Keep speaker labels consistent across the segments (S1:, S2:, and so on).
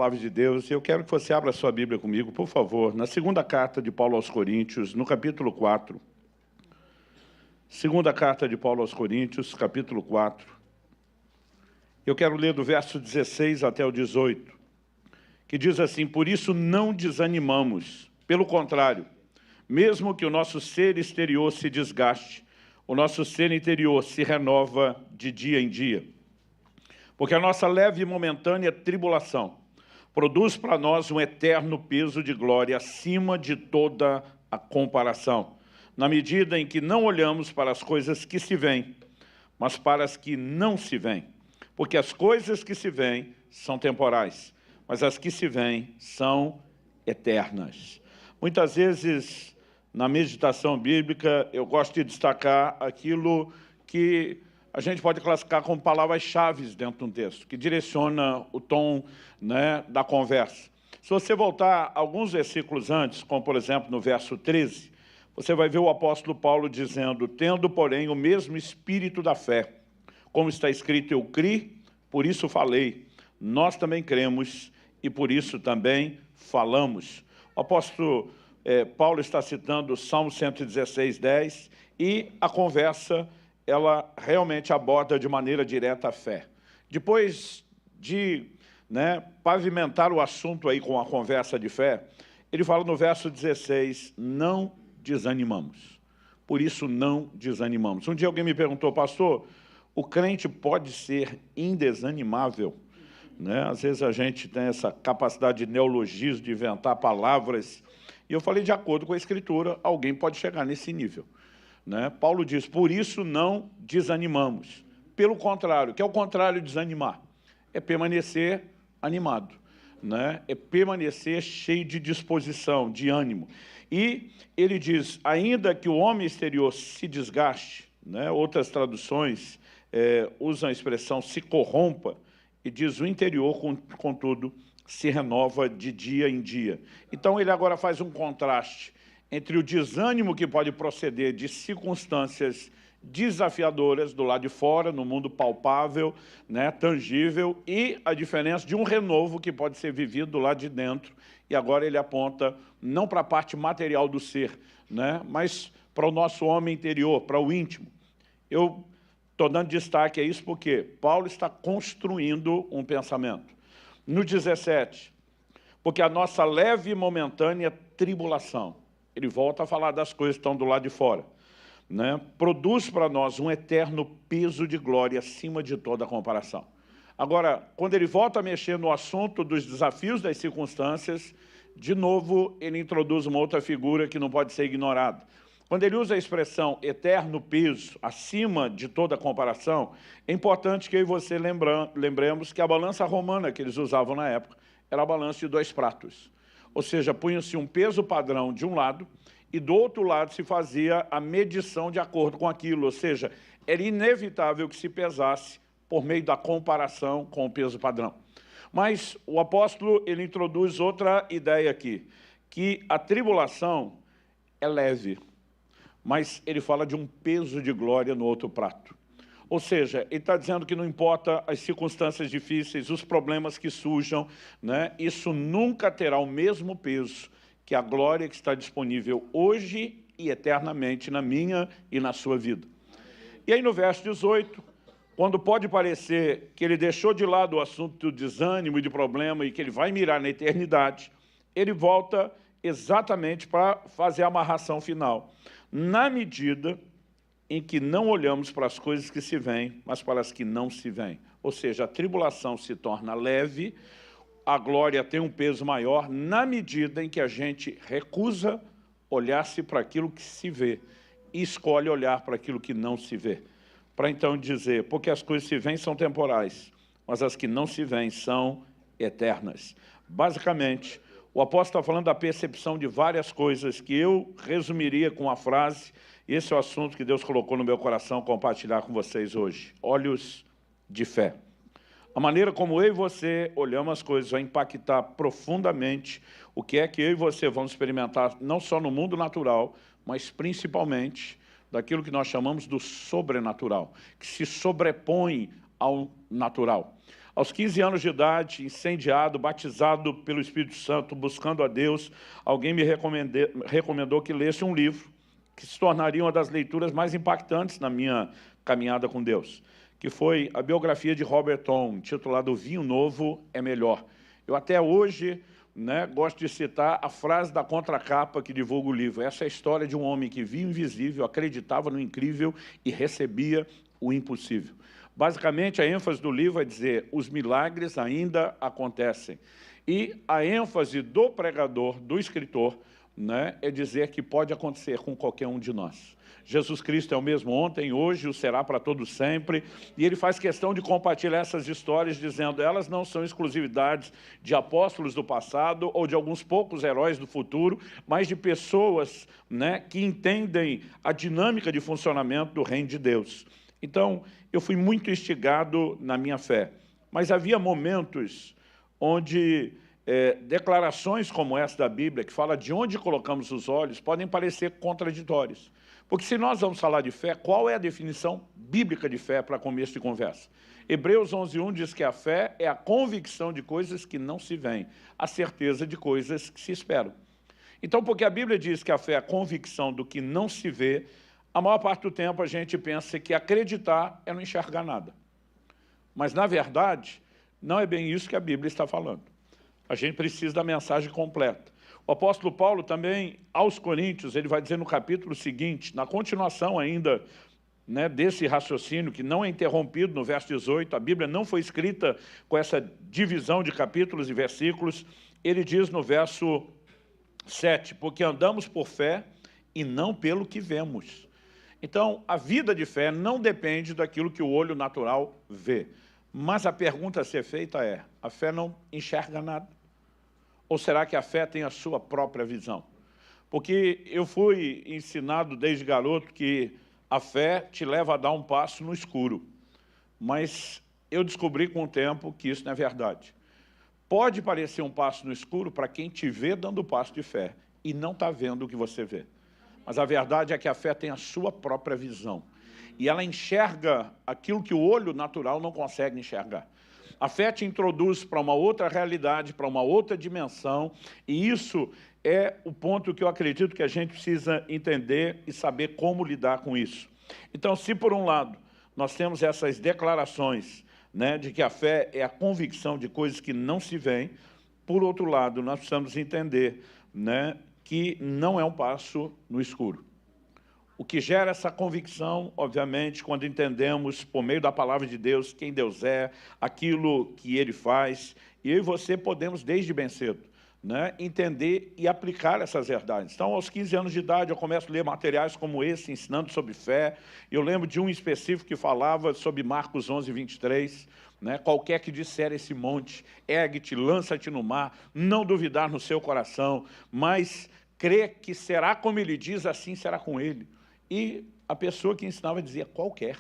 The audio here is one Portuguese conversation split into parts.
S1: Palavra de Deus, eu quero que você abra sua Bíblia comigo, por favor, na segunda carta de Paulo aos Coríntios, no capítulo 4. Segunda carta de Paulo aos Coríntios, capítulo 4. Eu quero ler do verso 16 até o 18, que diz assim: por isso não desanimamos, pelo contrário, mesmo que o nosso ser exterior se desgaste, o nosso ser interior se renova de dia em dia. Porque a nossa leve e momentânea tribulação produz para nós um eterno peso de glória acima de toda a comparação, na medida em que não olhamos para as coisas que se veem, mas para as que não se veem. Porque as coisas que se veem são temporais, mas as que se veem são eternas. Muitas vezes, na meditação bíblica, eu gosto de destacar aquilo que a gente pode classificar como palavras-chave dentro de um texto, que direciona o tom, da conversa. Se você voltar alguns versículos antes, como por exemplo no verso 13, você vai ver o apóstolo Paulo dizendo: tendo, porém, o mesmo espírito da fé, como está escrito, eu criei, por isso falei, nós também cremos e por isso também falamos. O apóstolo Paulo está citando o Salmo 116, 10, e a conversa ela realmente aborda de maneira direta a fé. Depois de pavimentar o assunto aí com a conversa de fé, ele fala no verso 16, não desanimamos. Por isso não desanimamos. Um dia alguém me perguntou: pastor, o crente pode ser indesanimável? Às vezes a gente tem essa capacidade de neologismo, de inventar palavras, e eu falei, de acordo com a Escritura, alguém pode chegar nesse nível. Paulo diz, por isso não desanimamos. Pelo contrário, que é o contrário de desanimar? É permanecer animado, é permanecer cheio de disposição, de ânimo. E ele diz, ainda que o homem exterior se desgaste, outras traduções usam a expressão se corrompa, e diz o interior, contudo, se renova de dia em dia. Então ele agora faz um contraste entre o desânimo que pode proceder de circunstâncias desafiadoras do lado de fora, no mundo palpável, tangível, e a diferença de um renovo que pode ser vivido do lado de dentro. E agora ele aponta não para a parte material do ser, mas para o nosso homem interior, para o íntimo. Eu estou dando destaque a isso porque Paulo está construindo um pensamento. No 17, porque a nossa leve e momentânea tribulação, ele volta a falar das coisas que estão do lado de fora, produz para nós um eterno peso de glória acima de toda a comparação. Agora, quando ele volta a mexer no assunto dos desafios das circunstâncias, de novo ele introduz uma outra figura que não pode ser ignorada. Quando ele usa a expressão eterno peso, acima de toda a comparação, é importante que eu e você lembremos que a balança romana que eles usavam na época era a balança de 2 pratos. Ou seja, punha-se um peso padrão de um lado e do outro lado se fazia a medição de acordo com aquilo. Ou seja, era inevitável que se pesasse por meio da comparação com o peso padrão. Mas o apóstolo ele introduz outra ideia aqui, que a tribulação é leve, mas ele fala de um peso de glória no outro prato. Ou seja, ele está dizendo que não importa as circunstâncias difíceis, os problemas que surjam, isso nunca terá o mesmo peso que a glória que está disponível hoje e eternamente na minha e na sua vida. E aí no verso 18, quando pode parecer que ele deixou de lado o assunto do desânimo e de problema e que ele vai mirar na eternidade, ele volta exatamente para fazer a amarração final. Na medida em que não olhamos para as coisas que se veem, mas para as que não se veem. Ou seja, a tribulação se torna leve, a glória tem um peso maior, na medida em que a gente recusa olhar-se para aquilo que se vê e escolhe olhar para aquilo que não se vê. Para então dizer, porque as coisas que se veem são temporais, mas as que não se veem são eternas. Basicamente, o apóstolo está falando da percepção de várias coisas que eu resumiria com a frase. Esse é o assunto que Deus colocou no meu coração compartilhar com vocês hoje. Olhos de fé. A maneira como eu e você olhamos as coisas vai impactar profundamente o que é que eu e você vamos experimentar, não só no mundo natural, mas principalmente daquilo que nós chamamos do sobrenatural, que se sobrepõe ao natural. Aos 15 anos de idade, incendiado, batizado pelo Espírito Santo, buscando a Deus, alguém me recomendou que lesse um livro que se tornaria uma das leituras mais impactantes na minha caminhada com Deus, que foi a biografia de Robert Thom, intitulada O Vinho Novo é Melhor. Eu até hoje, gosto de citar a frase da contracapa que divulga o livro. Essa é a história de um homem que via o invisível, acreditava no incrível e recebia o impossível. Basicamente, a ênfase do livro é dizer, os milagres ainda acontecem. E a ênfase do pregador, do escritor, é dizer que pode acontecer com qualquer um de nós. Jesus Cristo é o mesmo ontem, hoje, o será para todos sempre, e ele faz questão de compartilhar essas histórias, dizendo elas não são exclusividades de apóstolos do passado ou de alguns poucos heróis do futuro, mas de pessoas que entendem a dinâmica de funcionamento do reino de Deus. Então, eu fui muito instigado na minha fé, mas havia momentos onde declarações como essa da Bíblia, que fala de onde colocamos os olhos, podem parecer contraditórias. Porque se nós vamos falar de fé, qual é a definição bíblica de fé para começo de conversa? Hebreus 11:1 diz que a fé é a convicção de coisas que não se veem, a certeza de coisas que se esperam. Então, porque a Bíblia diz que a fé é a convicção do que não se vê, a maior parte do tempo a gente pensa que acreditar é não enxergar nada. Mas, na verdade, não é bem isso que a Bíblia está falando. A gente precisa da mensagem completa. O apóstolo Paulo também, aos Coríntios, ele vai dizer no capítulo seguinte, na continuação ainda desse raciocínio, que não é interrompido no verso 18, a Bíblia não foi escrita com essa divisão de capítulos e versículos, ele diz no verso 7, porque andamos por fé e não pelo que vemos. Então, a vida de fé não depende daquilo que o olho natural vê. Mas a pergunta a ser feita é, a fé não enxerga nada? Ou será que a fé tem a sua própria visão? Porque eu fui ensinado desde garoto que a fé te leva a dar um passo no escuro. Mas eu descobri com o tempo que isso não é verdade. Pode parecer um passo no escuro para quem te vê dando o passo de fé e não está vendo o que você vê. Mas a verdade é que a fé tem a sua própria visão. E ela enxerga aquilo que o olho natural não consegue enxergar. A fé te introduz para uma outra realidade, para uma outra dimensão, e isso é o ponto que eu acredito que a gente precisa entender e saber como lidar com isso. Então, se por um lado nós temos essas declarações de que a fé é a convicção de coisas que não se veem, por outro lado, nós precisamos entender que não é um passo no escuro. O que gera essa convicção, obviamente, quando entendemos, por meio da palavra de Deus, quem Deus é, aquilo que Ele faz, e eu e você podemos, desde bem cedo, entender e aplicar essas verdades. Então, aos 15 anos de idade, eu começo a ler materiais como esse, ensinando sobre fé. Eu lembro de um específico que falava sobre Marcos 11:23, qualquer que disser esse monte, ergue-te, lança-te no mar, não duvidar no seu coração, mas crer que será como ele diz, assim será com ele. E a pessoa que ensinava dizia qualquer.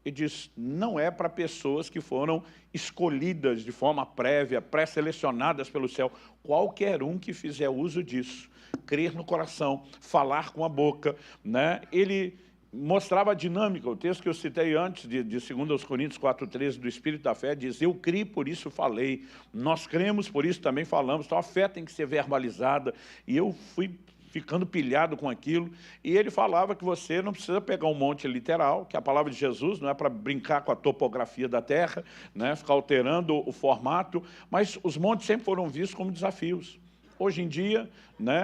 S1: Ele diz, não é para pessoas que foram escolhidas de forma prévia, pré-selecionadas pelo céu. Qualquer um que fizer uso disso, crer no coração, falar com a boca, Ele mostrava a dinâmica. O texto que eu citei antes, de 2 Coríntios 4:13, do Espírito da Fé, diz, eu criei, por isso falei. Nós cremos, por isso também falamos. Então, a fé tem que ser verbalizada. E eu fui ficando pilhado com aquilo, e ele falava que você não precisa pegar um monte literal, que a palavra de Jesus não é para brincar com a topografia da terra, ficar alterando o formato, mas os montes sempre foram vistos como desafios. Hoje em dia,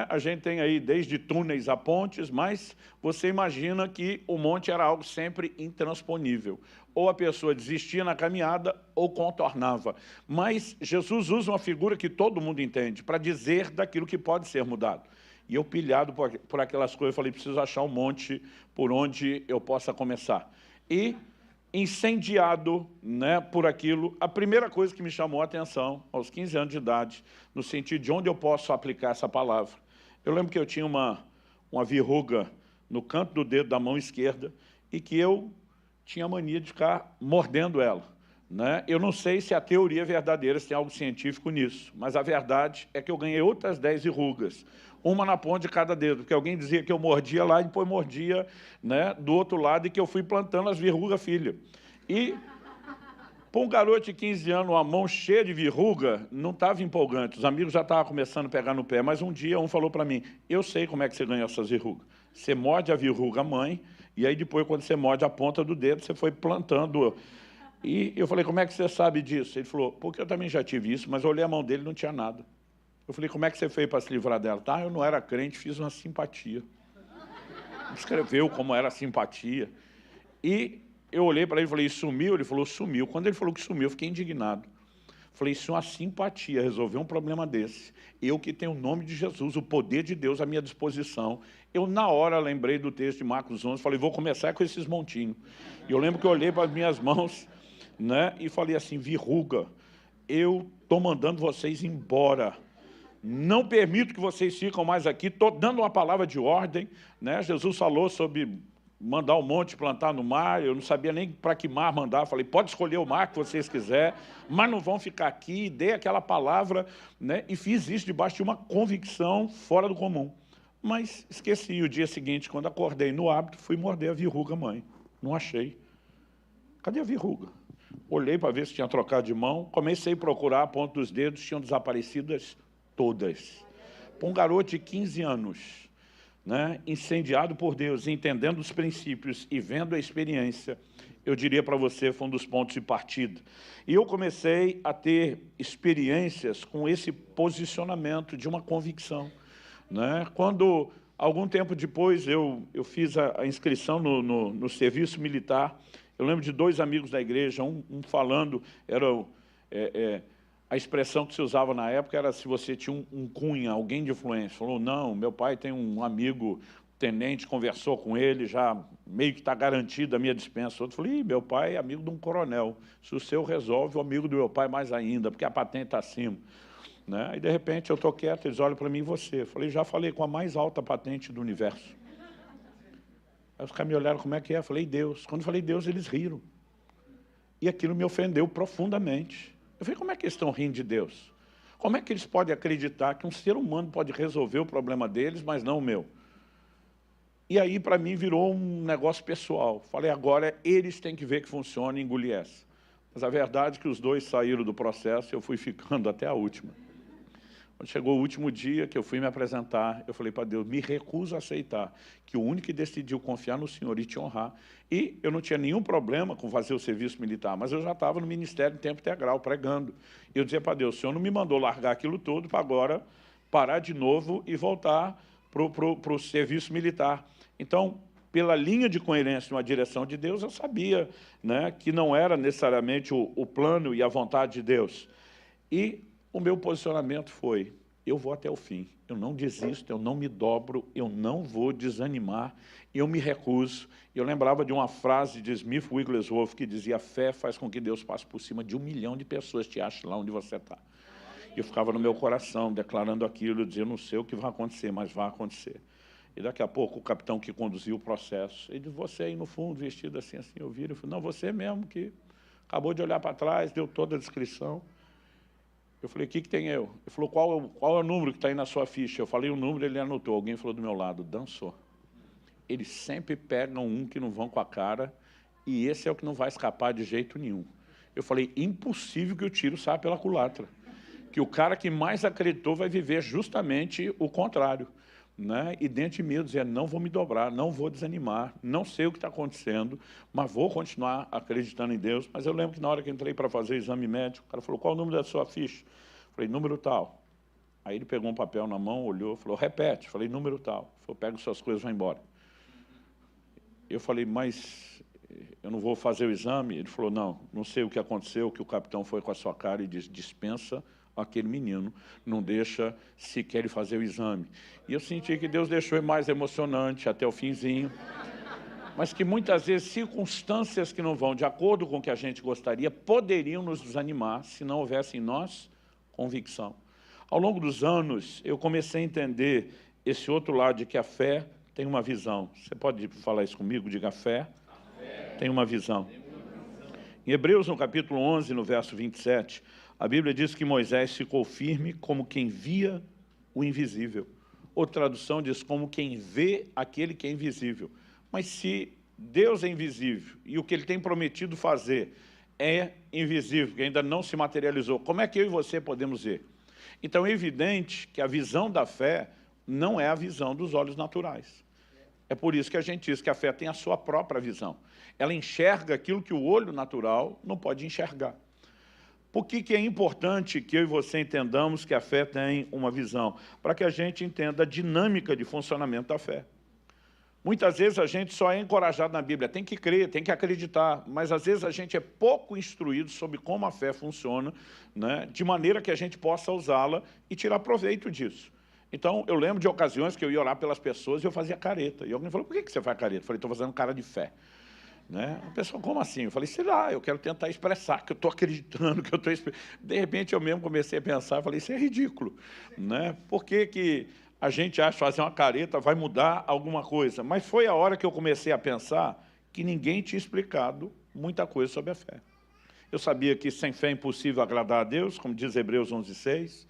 S1: a gente tem aí desde túneis a pontes, mas você imagina que o monte era algo sempre intransponível. Ou a pessoa desistia na caminhada ou contornava. Mas Jesus usa uma figura que todo mundo entende, para dizer daquilo que pode ser mudado. E eu, pilhado por aquelas coisas, falei, preciso achar um monte por onde eu possa começar. E, incendiado por aquilo, a primeira coisa que me chamou a atenção, aos 15 anos de idade, no sentido de onde eu posso aplicar essa palavra. Eu lembro que eu tinha uma verruga no canto do dedo da mão esquerda e que eu tinha a mania de ficar mordendo ela. Eu não sei se a teoria é verdadeira, se tem algo científico nisso, mas a verdade é que eu ganhei outras 10 verrugas, uma na ponta de cada dedo, porque alguém dizia que eu mordia lá e depois mordia do outro lado e que eu fui plantando as verrugas, filha. E Para um garoto de 15 anos, uma mão cheia de verruga, não estava empolgante. Os amigos já estavam começando a pegar no pé. Mas um dia um falou para mim, eu sei como é que você ganha essas verrugas. Você morde a verruga mãe, e aí depois, quando você morde a ponta do dedo, você foi plantando. E eu falei, como é que você sabe disso? Ele falou, porque eu também já tive isso, mas eu olhei a mão dele e não tinha nada. Eu falei, como é que você fez para se livrar dela? Tá, eu não era crente, fiz uma simpatia. Escreveu como era a simpatia. E eu olhei para ele e falei, sumiu? Ele falou, sumiu. Quando ele falou que sumiu, eu fiquei indignado. Falei, isso é uma simpatia, resolver um problema desse. Eu que tenho o nome de Jesus, o poder de Deus à minha disposição. Eu, na hora, lembrei do texto de Marcos 11, falei, vou começar com esses montinhos. E eu lembro que eu olhei para as minhas mãos, né, e falei assim, verruga, eu estou mandando vocês embora. Não permito que vocês fiquem mais aqui. Estou dando uma palavra de ordem, né? Jesus falou sobre mandar um monte plantar no mar. Eu não sabia nem para que mar mandar. Falei, pode escolher o mar que vocês quiserem, mas não vão ficar aqui. Dei aquela palavra, né? E fiz isso debaixo de uma convicção fora do comum. Mas esqueci. O dia seguinte, quando acordei no hábito, fui morder a verruga mãe. Não achei. Cadê a verruga? Olhei para ver se tinha trocado de mão. Comecei a procurar, a ponta dos dedos, tinham desaparecidas todas. Para um garoto de 15 anos, né, incendiado por Deus, entendendo os princípios e vendo a experiência, eu diria para você, foi um dos pontos de partida. E eu comecei a ter experiências com esse posicionamento de uma convicção, né? Quando, algum tempo depois, eu fiz a inscrição no serviço militar, eu lembro de dois amigos da igreja, um falando, era a expressão que se usava na época era se você tinha um cunha, alguém de influência. Falou, não, meu pai tem um amigo tenente, conversou com ele, já meio que está garantido a minha dispensa. Outro falou, meu pai é amigo de um coronel. Se o seu resolve, o amigo do meu pai mais ainda, porque a patente está acima. Né? E, de repente, eu estou quieto, eles olham para mim e você. Eu falei, já falei com a mais alta patente do universo. Aí os caras me olharam, como é que é? Eu falei, Deus. Quando eu falei Deus, eles riram. E aquilo me ofendeu profundamente. Eu falei, como é que eles estão rindo de Deus? Como é que eles podem acreditar que um ser humano pode resolver o problema deles, mas não o meu? E aí, para mim, virou um negócio pessoal. Falei, agora eles têm que ver que funciona e engolir essa. Mas a verdade é que os dois saíram do processo e eu fui ficando até a última. Quando chegou o último dia que eu fui me apresentar, eu falei para Deus, me recuso a aceitar que o único que decidiu confiar no Senhor e te honrar, e eu não tinha nenhum problema com fazer o serviço militar, mas eu já estava no ministério em tempo integral, pregando. E eu dizia para Deus, o Senhor não me mandou largar aquilo tudo para agora parar de novo e voltar para o serviço militar. Então, pela linha de coerência uma direção de Deus, eu sabia, né, que não era necessariamente o plano e a vontade de Deus. E o meu posicionamento foi, eu vou até o fim, eu não desisto, eu não me dobro, eu não vou desanimar, eu me recuso. Eu lembrava de uma frase de Smith Wigglesworth que dizia, a fé faz com que Deus passe por cima de 1 milhão de pessoas, te ache lá onde você está. Eu ficava no meu coração, declarando aquilo, eu dizia, não sei o que vai acontecer, mas vai acontecer. E daqui a pouco o capitão que conduziu o processo, ele disse, você aí no fundo, vestido assim, eu viro, eu falei, não, você mesmo que acabou de olhar para trás, deu toda a descrição. Eu falei, o que tem eu? Ele falou, qual é o número que está aí na sua ficha? Eu falei o número, ele anotou. Alguém falou do meu lado, dançou. Eles sempre pegam um que não vão com a cara, e esse é o que não vai escapar de jeito nenhum. Eu falei, impossível que o tiro saia pela culatra. Que o cara que mais acreditou vai viver justamente o contrário. Né? E dentro de mim eu dizia, não vou me dobrar, não vou desanimar, não sei o que está acontecendo, mas vou continuar acreditando em Deus. Mas eu lembro que na hora que entrei para fazer o exame médico, o cara falou, qual o número da sua ficha? Eu falei, número tal. Aí ele pegou um papel na mão, olhou, falou, repete. Eu falei, número tal. Ele falou, pega suas coisas e vai embora. Eu falei, mas eu não vou fazer o exame? Ele falou, não sei o que aconteceu, que o capitão foi com a sua cara e disse, dispensa aquele menino, não deixa sequer ele fazer o exame. E eu senti que Deus deixou ele mais emocionante até o finzinho, mas que muitas vezes circunstâncias que não vão de acordo com o que a gente gostaria poderiam nos desanimar se não houvesse em nós convicção. Ao longo dos anos, eu comecei a entender esse outro lado de que a fé tem uma visão. Você pode falar isso comigo? Diga, a fé tem uma visão. Em Hebreus, no capítulo 11, no verso 27, a Bíblia diz que Moisés ficou firme como quem via o invisível. Outra tradução diz como quem vê aquele que é invisível. Mas se Deus é invisível e o que Ele tem prometido fazer é invisível, que ainda não se materializou. Como é que eu e você podemos ver? Então é evidente que a visão da fé não é a visão dos olhos naturais. É por isso que a gente diz que a fé tem a sua própria visão. Ela enxerga aquilo que o olho natural não pode enxergar. Por que é importante que eu e você entendamos que a fé tem uma visão? Para que a gente entenda a dinâmica de funcionamento da fé. Muitas vezes a gente só é encorajado na Bíblia, tem que crer, tem que acreditar, mas às vezes a gente é pouco instruído sobre como a fé funciona, né, de maneira que a gente possa usá-la e tirar proveito disso. Então, eu lembro de ocasiões que eu ia orar pelas pessoas e eu fazia careta. E alguém falou, por que você faz careta? Eu falei, estou fazendo cara de fé. Né? A pessoa, como assim? Eu falei, sei lá, eu quero tentar expressar que eu estou acreditando, que eu estou... De repente, eu mesmo comecei a pensar, eu falei, isso é ridículo. Né? Por que a gente acha que fazer uma careta vai mudar alguma coisa? Mas foi a hora que eu comecei a pensar que ninguém tinha explicado muita coisa sobre a fé. Eu sabia que sem fé é impossível agradar a Deus, como diz Hebreus 11:6,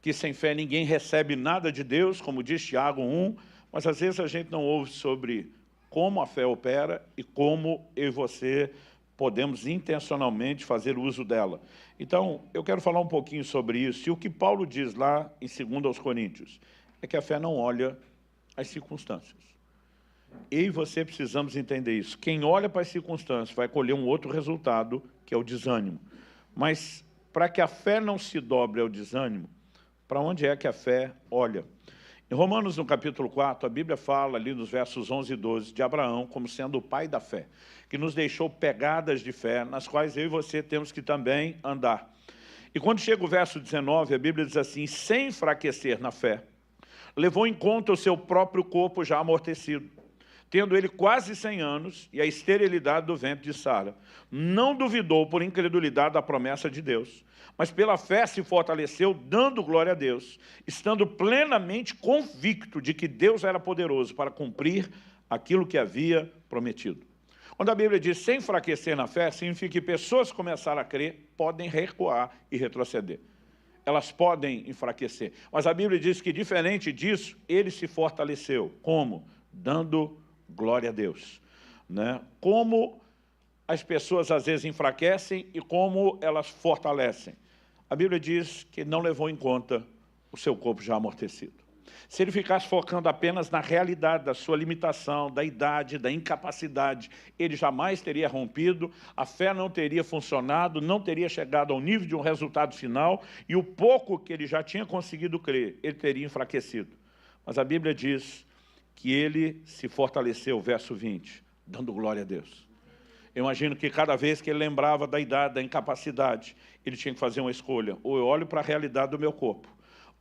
S1: que sem fé ninguém recebe nada de Deus, como diz Tiago 1, mas às vezes a gente não ouve sobre como a fé opera e como eu e você podemos intencionalmente fazer uso dela. Então, eu quero falar um pouquinho sobre isso. E o que Paulo diz lá em 2 aos Coríntios é que a fé não olha as circunstâncias. Eu e você precisamos entender isso. Quem olha para as circunstâncias vai colher um outro resultado, que é o desânimo. Mas, para que a fé não se dobre ao desânimo, para onde é que a fé olha? Em Romanos, no capítulo 4, a Bíblia fala ali nos versos 11 e 12 de Abraão como sendo o pai da fé, que nos deixou pegadas de fé, nas quais eu e você temos que também andar. E quando chega o verso 19, a Bíblia diz assim, sem enfraquecer na fé, levou em conta o seu próprio corpo já amortecido, tendo ele quase 100 anos e a esterilidade do ventre de Sara. Não duvidou por incredulidade da promessa de Deus, mas pela fé se fortaleceu, dando glória a Deus, estando plenamente convicto de que Deus era poderoso para cumprir aquilo que havia prometido. Quando a Bíblia diz sem enfraquecer na fé, significa que pessoas que começaram a crer podem recuar e retroceder. Elas podem enfraquecer. Mas a Bíblia diz que, diferente disso, ele se fortaleceu. Como? Dando glória a Deus. Né? Como as pessoas às vezes enfraquecem e como elas fortalecem. A Bíblia diz que não levou em conta o seu corpo já amortecido. Se ele ficasse focando apenas na realidade da sua limitação, da idade, da incapacidade, ele jamais teria rompido, a fé não teria funcionado, não teria chegado ao nível de um resultado final, e o pouco que ele já tinha conseguido crer, ele teria enfraquecido. Mas a Bíblia diz que ele se fortaleceu, verso 20, dando glória a Deus. Eu imagino que cada vez que ele lembrava da idade, da incapacidade, ele tinha que fazer uma escolha. Ou eu olho para a realidade do meu corpo,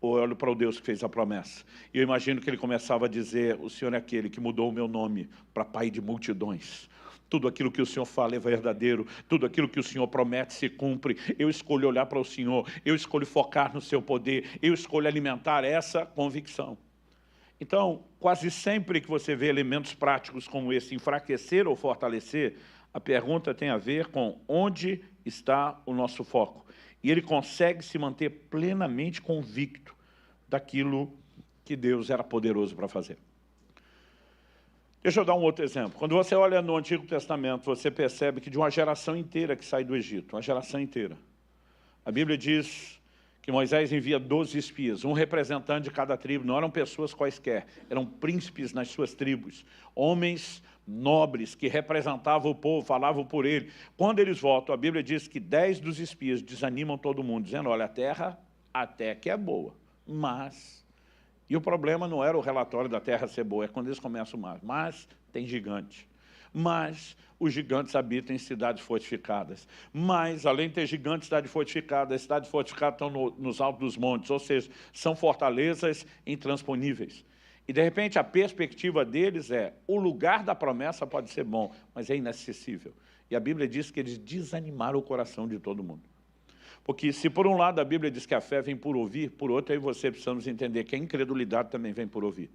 S1: ou eu olho para o Deus que fez a promessa. E eu imagino que ele começava a dizer, o Senhor é aquele que mudou o meu nome para Pai de multidões. Tudo aquilo que o Senhor fala é verdadeiro, tudo aquilo que o Senhor promete se cumpre. Eu escolho olhar para o Senhor, eu escolho focar no seu poder, eu escolho alimentar essa convicção. Então, quase sempre que você vê elementos práticos como esse, enfraquecer ou fortalecer, a pergunta tem a ver com onde está o nosso foco. E ele consegue se manter plenamente convicto daquilo que Deus era poderoso para fazer. Deixa eu dar um outro exemplo. Quando você olha no Antigo Testamento, você percebe que de uma geração inteira que sai do Egito, uma geração inteira, a Bíblia diz que Moisés envia 12 espias, um representante de cada tribo, não eram pessoas quaisquer, eram príncipes nas suas tribos, homens nobres que representavam o povo, falavam por ele. Quando eles voltam, a Bíblia diz que 10 dos espias desanimam todo mundo, dizendo, olha, a terra até que é boa, mas... E o problema não era o relatório da terra ser boa, é quando eles começam mais. Mas tem gigante. Mas os gigantes habitam em cidades fortificadas. Mas, além de ter gigantes, cidades fortificadas, as cidades fortificadas estão nos altos dos montes, ou seja, são fortalezas intransponíveis. E, de repente, a perspectiva deles é, o lugar da promessa pode ser bom, mas é inacessível. E a Bíblia diz que eles desanimaram o coração de todo mundo. Porque se por um lado a Bíblia diz que a fé vem por ouvir, por outro aí você precisamos entender que a incredulidade também vem por ouvir.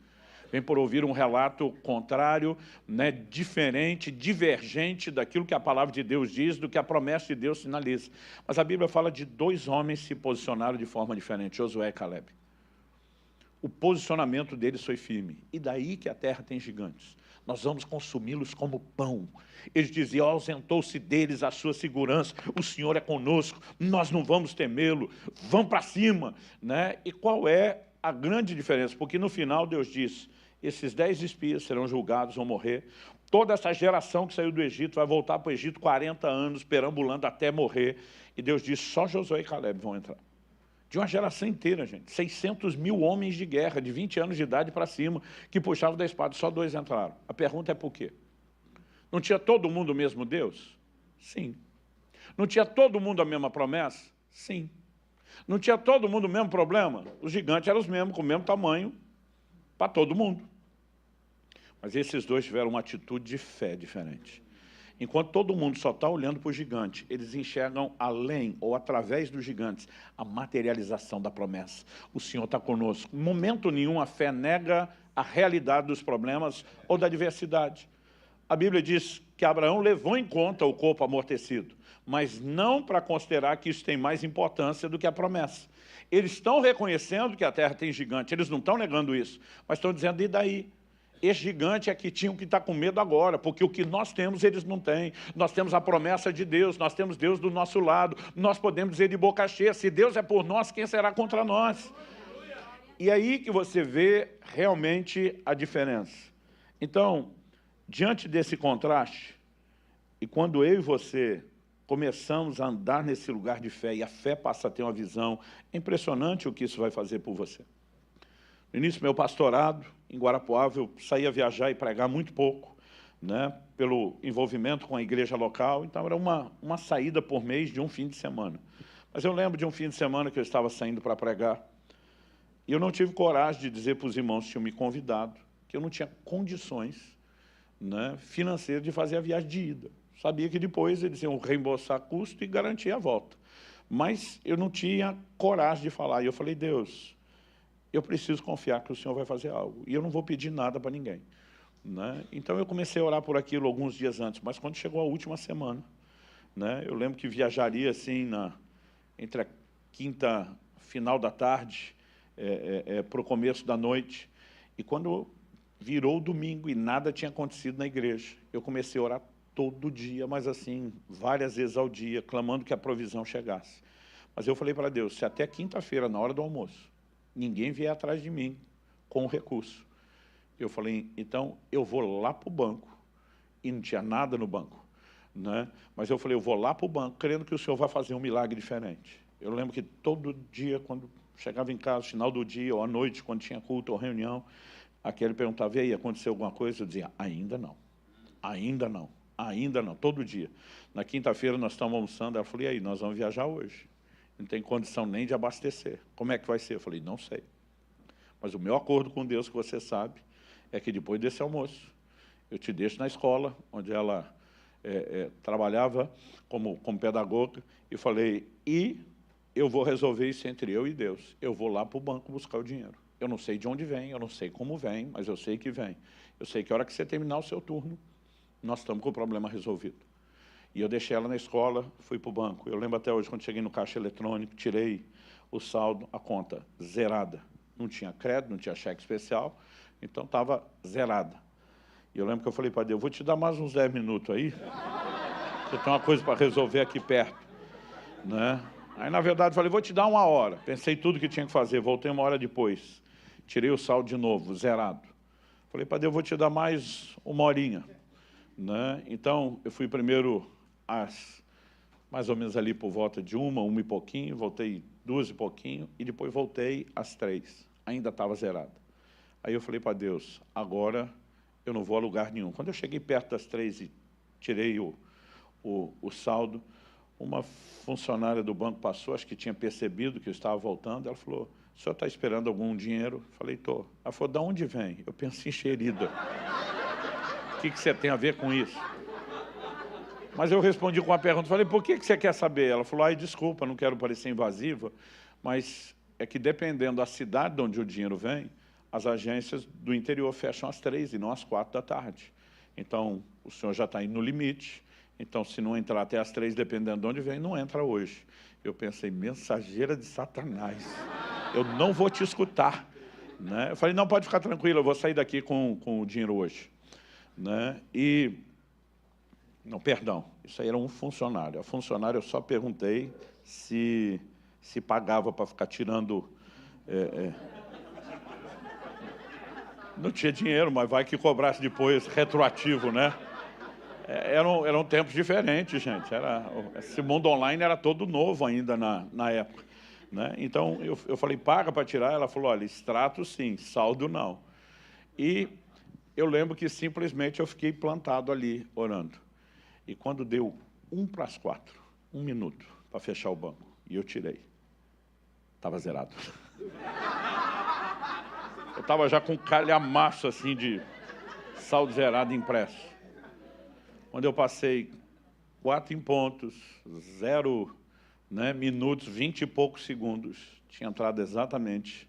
S1: Vem por ouvir um relato contrário, né, diferente, divergente daquilo que a palavra de Deus diz, do que a promessa de Deus sinaliza. Mas a Bíblia fala de 2 homens que se posicionaram de forma diferente, Josué e Caleb. O posicionamento deles foi firme. E daí que a terra tem gigantes. nós vamos consumi-los como pão. Eles diziam, ausentou-se deles a sua segurança, o Senhor é conosco, nós não vamos temê-lo, vamos para cima, né? E qual é a grande diferença? Porque no final Deus diz, esses 10 espias serão julgados, vão morrer, toda essa geração que saiu do Egito vai voltar para o Egito 40 anos, perambulando até morrer, e Deus diz, só Josué e Caleb vão entrar. De uma geração inteira, gente, 600 mil homens de guerra, de 20 anos de idade para cima, que puxavam da espada, só 2 entraram. A pergunta é por quê? Não tinha todo mundo o mesmo Deus? Sim. Não tinha todo mundo a mesma promessa? Sim. Não tinha todo mundo o mesmo problema? Os gigantes eram os mesmos, com o mesmo tamanho, para todo mundo. Mas esses 2 tiveram uma atitude de fé diferente. Enquanto todo mundo só está olhando para o gigante, eles enxergam além ou através dos gigantes a materialização da promessa. O Senhor está conosco. Em momento nenhum a fé nega a realidade dos problemas ou da adversidade. A Bíblia diz que Abraão levou em conta o corpo amortecido, mas não para considerar que isso tem mais importância do que a promessa. Eles estão reconhecendo que a terra tem gigante, eles não estão negando isso, mas estão dizendo, e daí? Esse gigante é que tinham que estar com medo agora, porque o que nós temos, eles não têm. Nós temos a promessa de Deus, nós temos Deus do nosso lado, nós podemos dizer de boca cheia, se Deus é por nós, quem será contra nós? E aí que você vê realmente a diferença. Então, diante desse contraste, e quando eu e você começamos a andar nesse lugar de fé, e a fé passa a ter uma visão, é impressionante o que isso vai fazer por você. No início do meu pastorado, em Guarapuava, eu saía viajar e pregar muito pouco, né, pelo envolvimento com a igreja local, então era uma saída por mês de um fim de semana. Mas eu lembro de um fim de semana que eu estava saindo para pregar, e eu não tive coragem de dizer para os irmãos que tinham me convidado, que eu não tinha condições, né, financeiras de fazer a viagem de ida. Sabia que depois eles iam reembolsar custo e garantir a volta. Mas eu não tinha coragem de falar, e eu falei, Deus, eu preciso confiar que o Senhor vai fazer algo. E eu não vou pedir nada para ninguém, né? Então, eu comecei a orar por aquilo alguns dias antes, mas quando chegou a última semana, né, eu lembro que viajaria assim, entre a quinta, final da tarde, para o começo da noite. E quando virou o domingo e nada tinha acontecido na igreja, eu comecei a orar todo dia, mas assim, várias vezes ao dia, clamando que a provisão chegasse. Mas eu falei para Deus, se até quinta-feira, na hora do almoço, ninguém vier atrás de mim com o recurso. Eu falei, então eu vou lá para o banco, e não tinha nada no banco, né? Mas eu falei, eu vou lá para o banco, crendo que o Senhor vai fazer um milagre diferente. Eu lembro que todo dia, quando chegava em casa, final do dia, ou à noite, quando tinha culto ou reunião, aquele perguntava, e aí, aconteceu alguma coisa? Eu dizia, ainda não, ainda não, ainda não, todo dia. Na quinta-feira nós estamos almoçando, ela falou, e aí, nós vamos viajar hoje. Não tem condição nem de abastecer. Como é que vai ser? Eu falei, não sei. Mas o meu acordo com Deus, que você sabe, é que depois desse almoço, eu te deixo na escola, onde ela trabalhava como pedagoga, e falei, e eu vou resolver isso entre eu e Deus. Eu vou lá para o banco buscar o dinheiro. Eu não sei de onde vem, eu não sei como vem, mas eu sei que vem. Eu sei que a hora que você terminar o seu turno, nós estamos com o problema resolvido. E eu deixei ela na escola, fui para o banco. Eu lembro até hoje, quando cheguei no caixa eletrônico, tirei o saldo, a conta zerada. Não tinha crédito, não tinha cheque especial, então estava zerada. E eu lembro que eu falei para Deus, vou te dar mais uns 10 minutos aí, porque eu tenho uma coisa para resolver aqui perto, né? Aí, na verdade, eu falei, vou te dar 1 hora. Pensei tudo que tinha que fazer, voltei 1 hora depois. Tirei o saldo de novo, zerado. Falei para Deus, vou te dar mais 1 horinha, né? Então, eu fui primeiro mais ou menos ali por volta de 1 e pouquinho, voltei 2 e pouquinho, e depois voltei às 3. Ainda estava zerado. Aí eu falei para Deus, agora eu não vou a lugar nenhum. Quando eu cheguei perto das 3 e tirei o saldo, uma funcionária do banco passou, acho que tinha percebido que eu estava voltando, ela falou, o senhor está esperando algum dinheiro? Eu falei, estou. Ela falou, de onde vem? Eu pensei, enxerida. O que você tem a ver com isso? Mas eu respondi com uma pergunta, falei, por que você quer saber? Ela falou, ai, desculpa, não quero parecer invasiva, mas é que dependendo da cidade de onde o dinheiro vem, as agências do interior fecham às 3 e não às 4 da tarde. Então, o senhor já está indo no limite, então se não entrar até às 3, dependendo de onde vem, não entra hoje. Eu pensei, mensageira de Satanás, eu não vou te escutar, né? Eu falei, não, pode ficar tranquilo, eu vou sair daqui com o dinheiro hoje. né? Não, perdão, isso aí era um funcionário. A funcionária eu só perguntei se pagava para ficar tirando... Não tinha dinheiro, mas vai que cobrasse depois retroativo, né? Eram tempos diferentes, gente. Esse mundo online era todo novo ainda na época, né? Então, eu falei, paga para tirar? Ela falou, olha, extrato sim, saldo não. E eu lembro que simplesmente eu fiquei plantado ali, orando. E quando deu 1:4, 1 minuto para fechar o banco, e eu tirei, estava zerado. Eu estava já com calhamaço assim de saldo zerado impresso. Quando eu passei 4 em pontos, 0, né, minutos, 20 e poucos segundos, tinha entrado exatamente,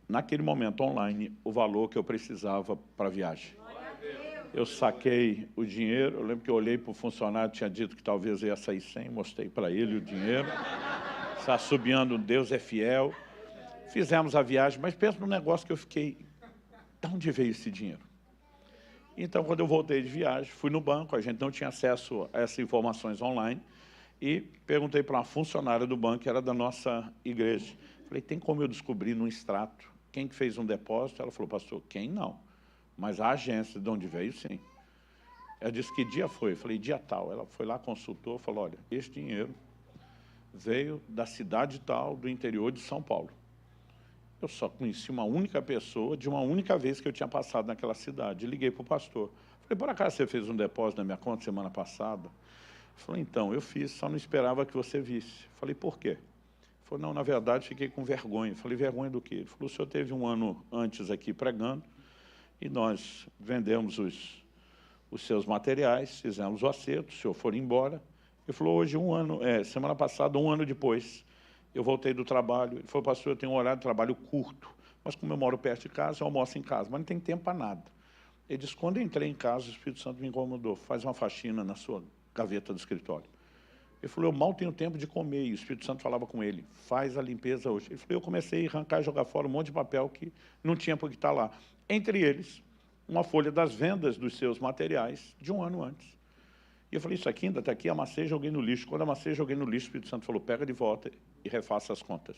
S1: naquele momento online, o valor que eu precisava para a viagem. Eu saquei o dinheiro, eu lembro que eu olhei para o funcionário, tinha dito que talvez ia sair 100, mostrei para ele o dinheiro, está assobiando, Deus é fiel. Fizemos a viagem, mas pensa num negócio que eu fiquei, de onde veio esse dinheiro? Então, quando eu voltei de viagem, fui no banco, a gente não tinha acesso a essas informações online, e perguntei para uma funcionária do banco, que era da nossa igreja. Falei, tem como eu descobrir no extrato quem que fez um depósito? Ela falou, pastor, quem não? Mas a agência de onde veio, sim. Ela disse, que dia foi? Eu falei, dia tal. Ela foi lá, consultou, falou, olha, esse dinheiro veio da cidade tal, do interior de São Paulo. Eu só conheci uma única pessoa, de uma única vez que eu tinha passado naquela cidade. Liguei para o pastor. Falei, por acaso você fez um depósito na minha conta semana passada? Ele falou, então, eu fiz, só não esperava que você visse. Falei, por quê? Ele falou, não, na verdade, fiquei com vergonha. Falei, vergonha do quê? Ele falou, o senhor teve um ano antes aqui pregando, e nós vendemos os seus materiais, fizemos o acerto, o senhor foi embora. Ele falou, hoje, semana passada, 1 ano depois, eu voltei do trabalho. Ele falou, pastor, eu tenho um horário de trabalho curto, mas como eu moro perto de casa, eu almoço em casa, mas não tem tempo para nada. Ele disse, quando eu entrei em casa, o Espírito Santo me incomodou, faz uma faxina na sua gaveta do escritório. Ele falou, eu mal tenho tempo de comer, e o Espírito Santo falava com ele, faz a limpeza hoje. Ele falou, eu comecei a arrancar e jogar fora um monte de papel que não tinha por que estar lá. Entre eles, uma folha das vendas dos seus materiais de 1 ano antes. E eu falei, isso aqui ainda está aqui, amassei e joguei no lixo. Quando amassei e joguei no lixo, o Espírito Santo falou, pega de volta e refaça as contas.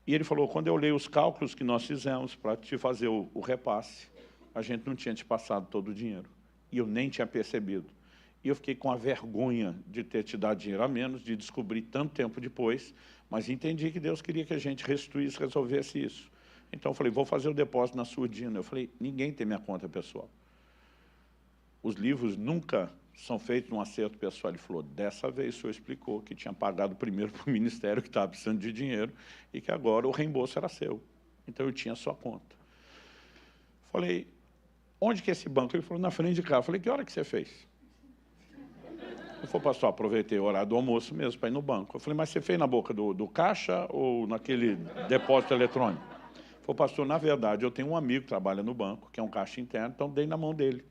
S1: E ele falou, quando eu olhei os cálculos que nós fizemos para te fazer o repasse, a gente não tinha te passado todo o dinheiro. E eu nem tinha percebido. E eu fiquei com a vergonha de ter te dado dinheiro a menos, de descobrir tanto tempo depois, mas entendi que Deus queria que a gente restituísse, resolvesse isso. Então eu falei, vou fazer o depósito na sua Dina. Eu falei, ninguém tem minha conta pessoal. Os livros nunca são feitos num acerto pessoal. Ele falou, dessa vez o senhor explicou que tinha pagado primeiro para o ministério, que estava precisando de dinheiro, e que agora o reembolso era seu. Então eu tinha a sua conta. Falei, onde que é esse banco? Ele falou, na frente de cá. Eu falei, que hora que você fez? Ele falou, pastor, aproveitei o horário do almoço mesmo para ir no banco. Eu falei, mas você fez na boca do caixa ou naquele depósito eletrônico? Ele falou, pastor, na verdade, eu tenho um amigo que trabalha no banco, que é um caixa interno, então dei na mão dele.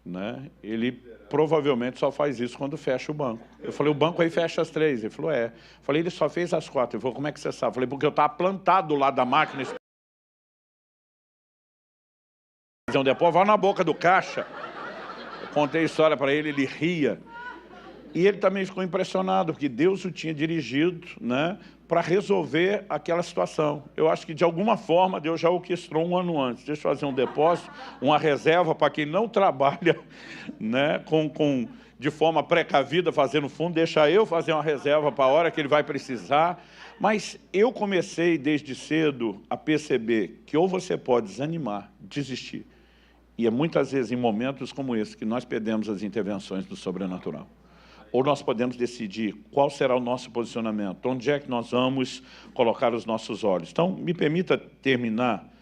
S1: Né? Ele provavelmente só faz isso quando fecha o banco. Eu falei, o banco aí fecha às 3. Ele falou, é. Eu falei, ele só fez às 4. Ele falou, como é que você sabe? Eu falei, porque eu estava plantado do lado da máquina. Um depósito, vai na boca do caixa. Eu contei a história para ele, ele ria. E ele também ficou impressionado, porque Deus o tinha dirigido, né, para resolver aquela situação. Eu acho que, de alguma forma, Deus já orquestrou 1 ano antes. Deixa eu fazer um depósito, uma reserva para quem não trabalha, né, de forma precavida, fazendo fundo, deixa eu fazer uma reserva para a hora que ele vai precisar. Mas eu comecei, desde cedo, a perceber que ou você pode desanimar, desistir. E é muitas vezes em momentos como esse que nós perdemos as intervenções do sobrenatural. Ou nós podemos decidir qual será o nosso posicionamento, onde é que nós vamos colocar os nossos olhos. Então, me permita terminar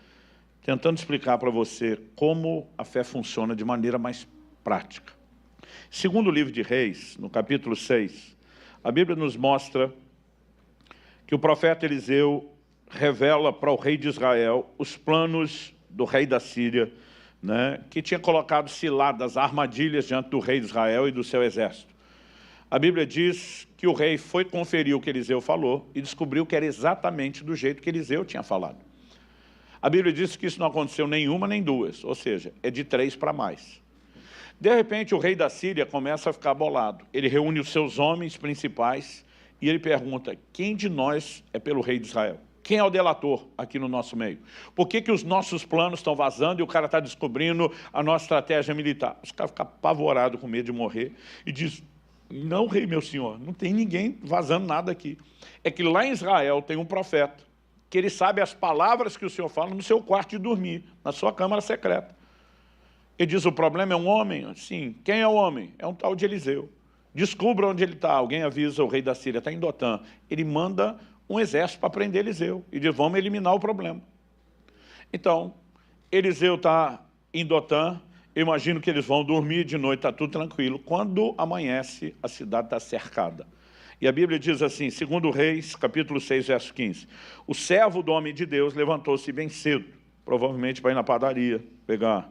S1: tentando explicar para você como a fé funciona de maneira mais prática. Segundo o livro de Reis, no capítulo 6, a Bíblia nos mostra que o profeta Eliseu revela para o rei de Israel os planos do rei da Síria, né, que tinha colocado ciladas, armadilhas diante do rei de Israel e do seu exército. A Bíblia diz que o rei foi conferir o que Eliseu falou e descobriu que era exatamente do jeito que Eliseu tinha falado. A Bíblia diz que isso não aconteceu nenhuma nem duas, ou seja, é de 3 para mais. De repente, o rei da Síria começa a ficar bolado. Ele reúne os seus homens principais e ele pergunta: quem de nós é pelo rei de Israel? Quem é o delator aqui no nosso meio? Por que os nossos planos estão vazando e o cara está descobrindo a nossa estratégia militar? Os caras ficam apavorados com medo de morrer e diz: não, rei, meu senhor, não tem ninguém vazando nada aqui. É que lá em Israel tem um profeta, que ele sabe as palavras que o senhor fala no seu quarto de dormir, na sua câmara secreta. Ele diz: o problema é um homem? Sim. Quem é o homem? É um tal de Eliseu. Descubra onde ele está. Alguém avisa o rei da Síria, está em Dotã. Ele manda um exército para prender Eliseu e diz: vamos eliminar o problema. Então, Eliseu está em Dotã. Eu imagino que eles vão dormir de noite, está tudo tranquilo. Quando amanhece, a cidade está cercada. E a Bíblia diz assim, 2 Reis, capítulo 6, verso 15. O servo do homem de Deus levantou-se bem cedo, provavelmente para ir na padaria, pegar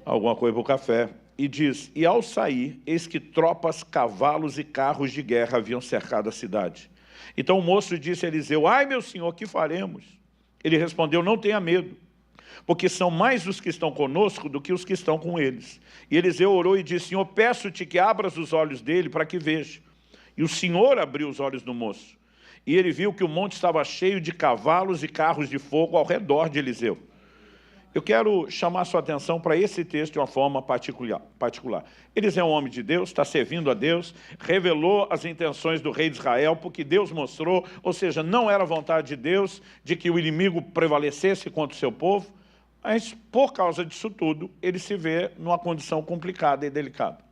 S1: alguma coisa para o café, e diz: e ao sair, eis que tropas, cavalos e carros de guerra haviam cercado a cidade. Então o moço disse a Eliseu: ai, meu senhor, que faremos? Ele respondeu: não tenha medo, porque são mais os que estão conosco do que os que estão com eles. E Eliseu orou e disse: Senhor, peço-te que abras os olhos dele para que veja. E o Senhor abriu os olhos do moço. E ele viu que o monte estava cheio de cavalos e carros de fogo ao redor de Eliseu. Eu quero chamar sua atenção para esse texto de uma forma particular. Eliseu é um homem de Deus, está servindo a Deus, revelou as intenções do rei de Israel, porque Deus mostrou, ou seja, não era vontade de Deus de que o inimigo prevalecesse contra o seu povo, mas por causa disso tudo, ele se vê numa condição complicada e delicada.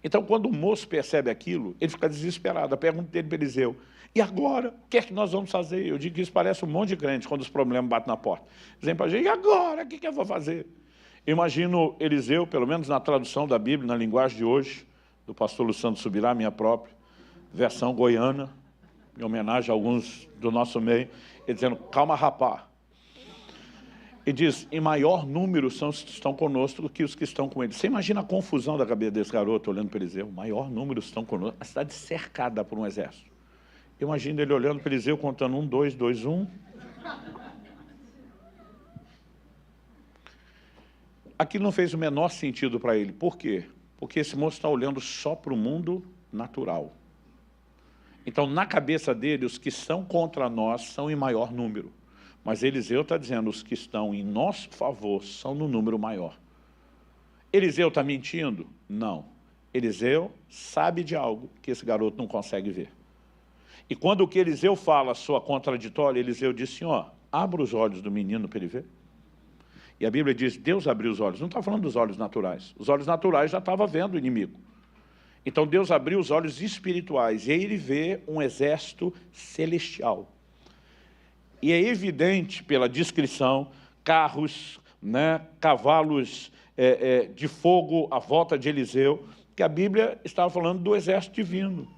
S1: Então, quando o moço percebe aquilo, ele fica desesperado. A pergunta dele para Eliseu: e agora? O que é que nós vamos fazer? Eu digo que isso parece um monte de crente quando os problemas batem na porta. Dizem para a gente: e agora? O que eu vou fazer? Eu imagino Eliseu, pelo menos na tradução da Bíblia, na linguagem de hoje, do pastor Luciano Subirá, minha própria, versão goiana, em homenagem a alguns do nosso meio, ele dizendo: calma, rapá. E diz: em maior número estão conosco do que os que estão com eles. Você imagina a confusão da cabeça desse garoto olhando para Eliseu? Maior número estão conosco. A cidade cercada por um exército. Eu imagino ele olhando para Eliseu, contando 1, 2, 2, 1. Aquilo não fez o menor sentido para ele. Por quê? Porque esse moço está olhando só para o mundo natural. Então, na cabeça dele, os que são contra nós são em maior número. Mas Eliseu está dizendo: os que estão em nosso favor são no número maior. Eliseu está mentindo? Não. Eliseu sabe de algo que esse garoto não consegue ver. E quando o que Eliseu fala soa contraditório, Eliseu diz: Senhor, abra os olhos do menino para ele ver. E a Bíblia diz: Deus abriu os olhos. Não está falando dos olhos naturais. Os olhos naturais já estavam vendo o inimigo. Então Deus abriu os olhos espirituais e aí ele vê um exército celestial. E é evidente pela descrição, carros, cavalos de fogo à volta de Eliseu, que a Bíblia estava falando do exército divino.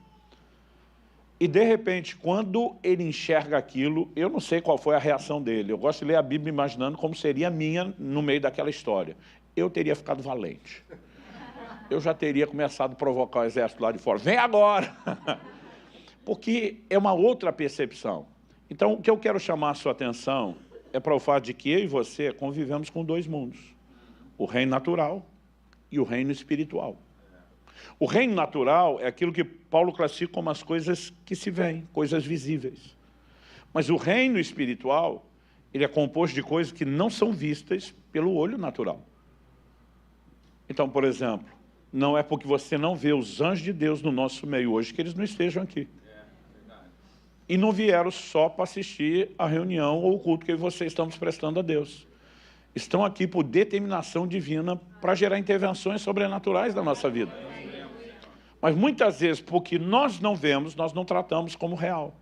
S1: E de repente, quando ele enxerga aquilo, eu não sei qual foi a reação dele. Eu gosto de ler a Bíblia imaginando como seria a minha no meio daquela história. Eu teria ficado valente. Eu já teria começado a provocar o exército lá de fora. Vem agora! Porque é uma outra percepção. Então, o que eu quero chamar a sua atenção é para o fato de que eu e você convivemos com dois mundos. O reino natural e o reino espiritual. O reino natural é aquilo que Paulo classifica como as coisas que se veem, coisas visíveis. Mas o reino espiritual, ele é composto de coisas que não são vistas pelo olho natural. Então, por exemplo, não é porque você não vê os anjos de Deus no nosso meio hoje que eles não estejam aqui. E não vieram só para assistir a reunião ou o culto que vocês estamos prestando a Deus. Estão aqui por determinação divina para gerar intervenções sobrenaturais na nossa vida. Mas muitas vezes, porque nós não vemos, nós não tratamos como real.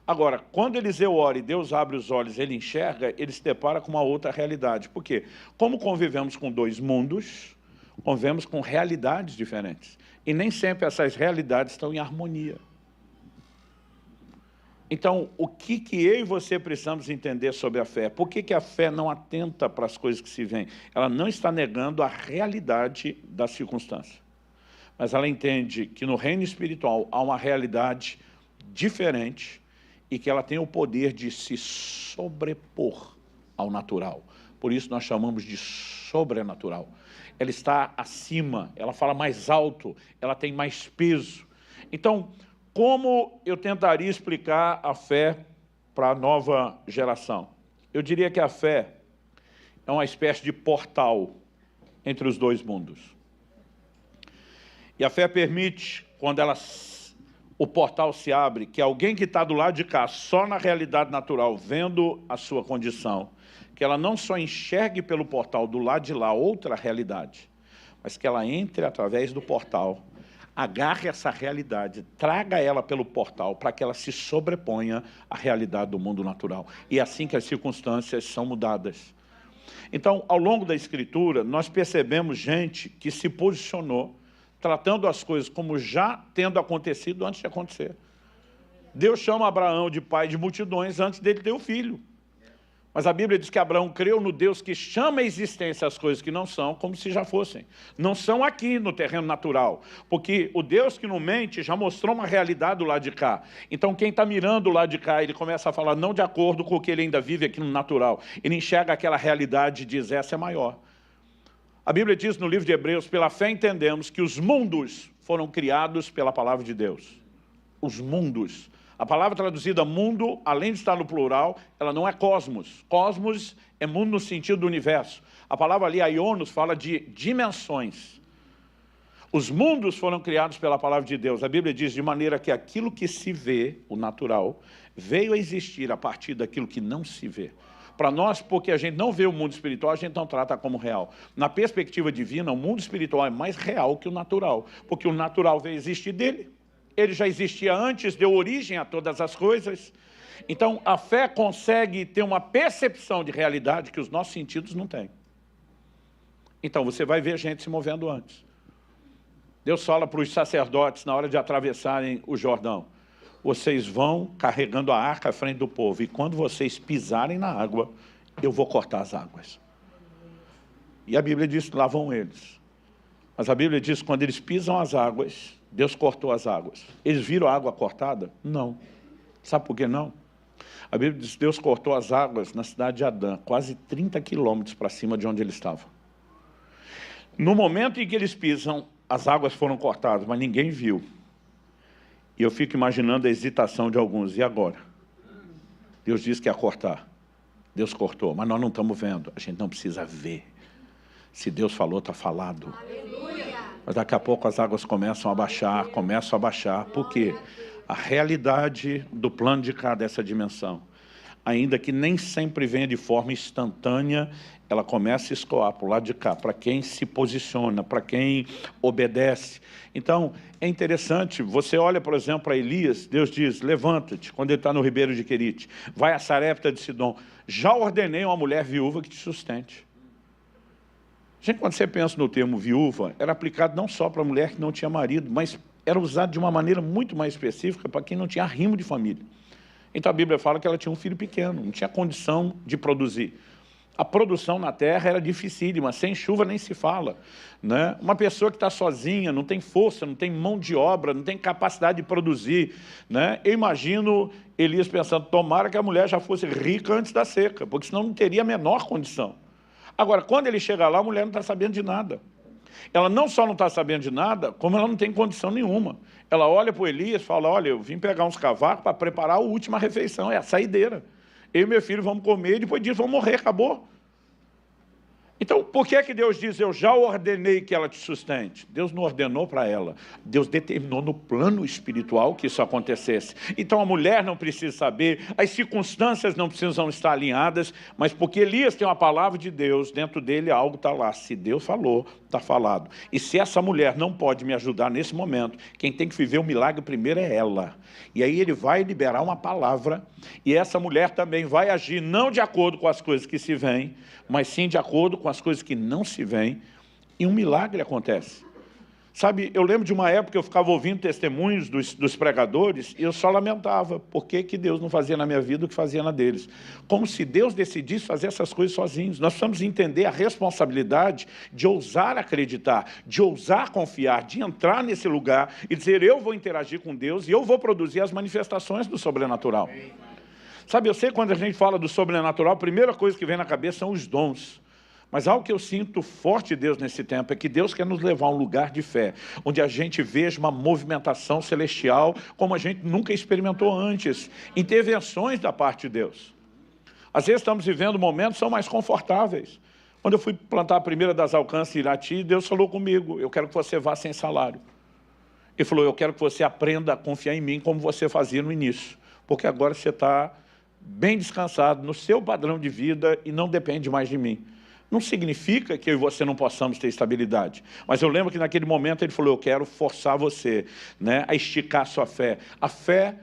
S1: Agora, quando Eliseu ora e Deus abre os olhos, ele enxerga, ele se depara com uma outra realidade. Por quê? Como convivemos com dois mundos, convivemos com realidades diferentes. E nem sempre essas realidades estão em harmonia. Então, o que eu e você precisamos entender sobre a fé? Por que a fé não atenta para as coisas que se veem? Ela não está negando a realidade da circunstância. Mas ela entende que no reino espiritual há uma realidade diferente e que ela tem o poder de se sobrepor ao natural. Por isso nós chamamos de sobrenatural. Ela está acima, ela fala mais alto, ela tem mais peso. Então, como eu tentaria explicar a fé para a nova geração? Eu diria que a fé é uma espécie de portal entre os dois mundos. E a fé permite, quando o portal se abre, que alguém que está do lado de cá, só na realidade natural, vendo a sua condição, que ela não só enxergue pelo portal do lado de lá outra realidade, mas que ela entre através do portal, agarre essa realidade, traga ela pelo portal para que ela se sobreponha à realidade do mundo natural. E é assim que as circunstâncias são mudadas. Então, ao longo da Escritura, nós percebemos gente que se posicionou, tratando as coisas como já tendo acontecido antes de acontecer. Deus chama Abraão de pai de multidões antes dele ter o filho. Mas a Bíblia diz que Abraão creu no Deus que chama à existência as coisas que não são, como se já fossem. Não são aqui no terreno natural, porque o Deus que não mente já mostrou uma realidade do lado de cá. Então quem está mirando o lado de cá, ele começa a falar não de acordo com o que ele ainda vive aqui no natural. Ele enxerga aquela realidade e diz, essa é maior. A Bíblia diz no livro de Hebreus, pela fé entendemos que os mundos foram criados pela palavra de Deus. Os mundos. A palavra traduzida mundo, além de estar no plural, ela não é cosmos. Cosmos é mundo no sentido do universo. A palavra ali, aionos, fala de dimensões. Os mundos foram criados pela palavra de Deus. A Bíblia diz de maneira que aquilo que se vê, o natural, veio a existir a partir daquilo que não se vê. Para nós, porque a gente não vê o mundo espiritual, a gente não trata como real. Na perspectiva divina, o mundo espiritual é mais real que o natural, porque o natural veio existir dele. Ele já existia antes, deu origem a todas as coisas. Então, a fé consegue ter uma percepção de realidade que os nossos sentidos não têm. Então, você vai ver gente se movendo antes. Deus fala para os sacerdotes, na hora de atravessarem o Jordão, vocês vão carregando a arca à frente do povo, e quando vocês pisarem na água, eu vou cortar as águas. E a Bíblia diz que lá vão eles. Mas a Bíblia diz que quando eles pisam as águas, Deus cortou as águas. Eles viram a água cortada? Não. Sabe por que não? A Bíblia diz que Deus cortou as águas na cidade de Adã, quase 30 quilômetros para cima de onde ele estava. No momento em que eles pisam, as águas foram cortadas, mas ninguém viu. E eu fico imaginando a hesitação de alguns. E agora? Deus disse que ia cortar. Deus cortou, mas nós não estamos vendo. A gente não precisa ver. Se Deus falou, está falado. Aleluia. Mas daqui a pouco as águas começam a baixar. Por quê? A realidade do plano de cá dessa dimensão, ainda que nem sempre venha de forma instantânea, ela começa a escoar para o lado de cá, para quem se posiciona, para quem obedece. Então, é interessante, você olha, por exemplo, para Elias, Deus diz, levanta-te, quando ele está no ribeiro de Querite, vai a Sarepta de Sidom, já ordenei uma mulher viúva que te sustente. Gente, quando você pensa no termo viúva, era aplicado não só para a mulher que não tinha marido, mas era usado de uma maneira muito mais específica para quem não tinha arrimo de família. Então a Bíblia fala que ela tinha um filho pequeno, não tinha condição de produzir. A produção na terra era dificílima, sem chuva nem se fala, né? Uma pessoa que está sozinha, não tem força, não tem mão de obra, não tem capacidade de produzir, né? Eu imagino Elias pensando, tomara que a mulher já fosse rica antes da seca, porque senão não teria a menor condição. Agora, quando ele chega lá, a mulher não está sabendo de nada. Ela não só não está sabendo de nada, como ela não tem condição nenhuma. Ela olha para o Elias e fala, olha, eu vim pegar uns cavacos para preparar a última refeição, é a saideira. Eu e meu filho vamos comer, e depois disso vamos morrer, acabou. Então, por que que Deus diz, eu já ordenei que ela te sustente? Deus não ordenou para ela. Deus determinou no plano espiritual que isso acontecesse. Então, a mulher não precisa saber, as circunstâncias não precisam estar alinhadas, mas porque Elias tem uma palavra de Deus, dentro dele algo está lá. Se Deus falou, está falado. E se essa mulher não pode me ajudar nesse momento, quem tem que viver o milagre primeiro é ela. E aí ele vai liberar uma palavra, e essa mulher também vai agir não de acordo com as coisas que se veem, mas sim de acordo com as coisas que não se veem, e um milagre acontece. Sabe, eu lembro de uma época que eu ficava ouvindo testemunhos dos pregadores e eu só lamentava por que Deus não fazia na minha vida o que fazia na deles. Como se Deus decidisse fazer essas coisas sozinhos. Nós precisamos entender a responsabilidade de ousar acreditar, de ousar confiar, de entrar nesse lugar e dizer, eu vou interagir com Deus e eu vou produzir as manifestações do sobrenatural. Sabe, eu sei que quando a gente fala do sobrenatural, a primeira coisa que vem na cabeça são os dons. Mas algo que eu sinto forte de Deus nesse tempo é que Deus quer nos levar a um lugar de fé, onde a gente veja uma movimentação celestial como a gente nunca experimentou antes. Intervenções da parte de Deus. Às vezes estamos vivendo momentos que são mais confortáveis. Quando eu fui plantar a primeira das alcances em Irati, Deus falou comigo: eu quero que você vá sem salário. Ele falou: eu quero que você aprenda a confiar em mim como você fazia no início, porque agora você está bem descansado no seu padrão de vida e não depende mais de mim. Não significa que eu e você não possamos ter estabilidade. Mas eu lembro que naquele momento ele falou: eu quero forçar você, né, a esticar a sua fé. A fé,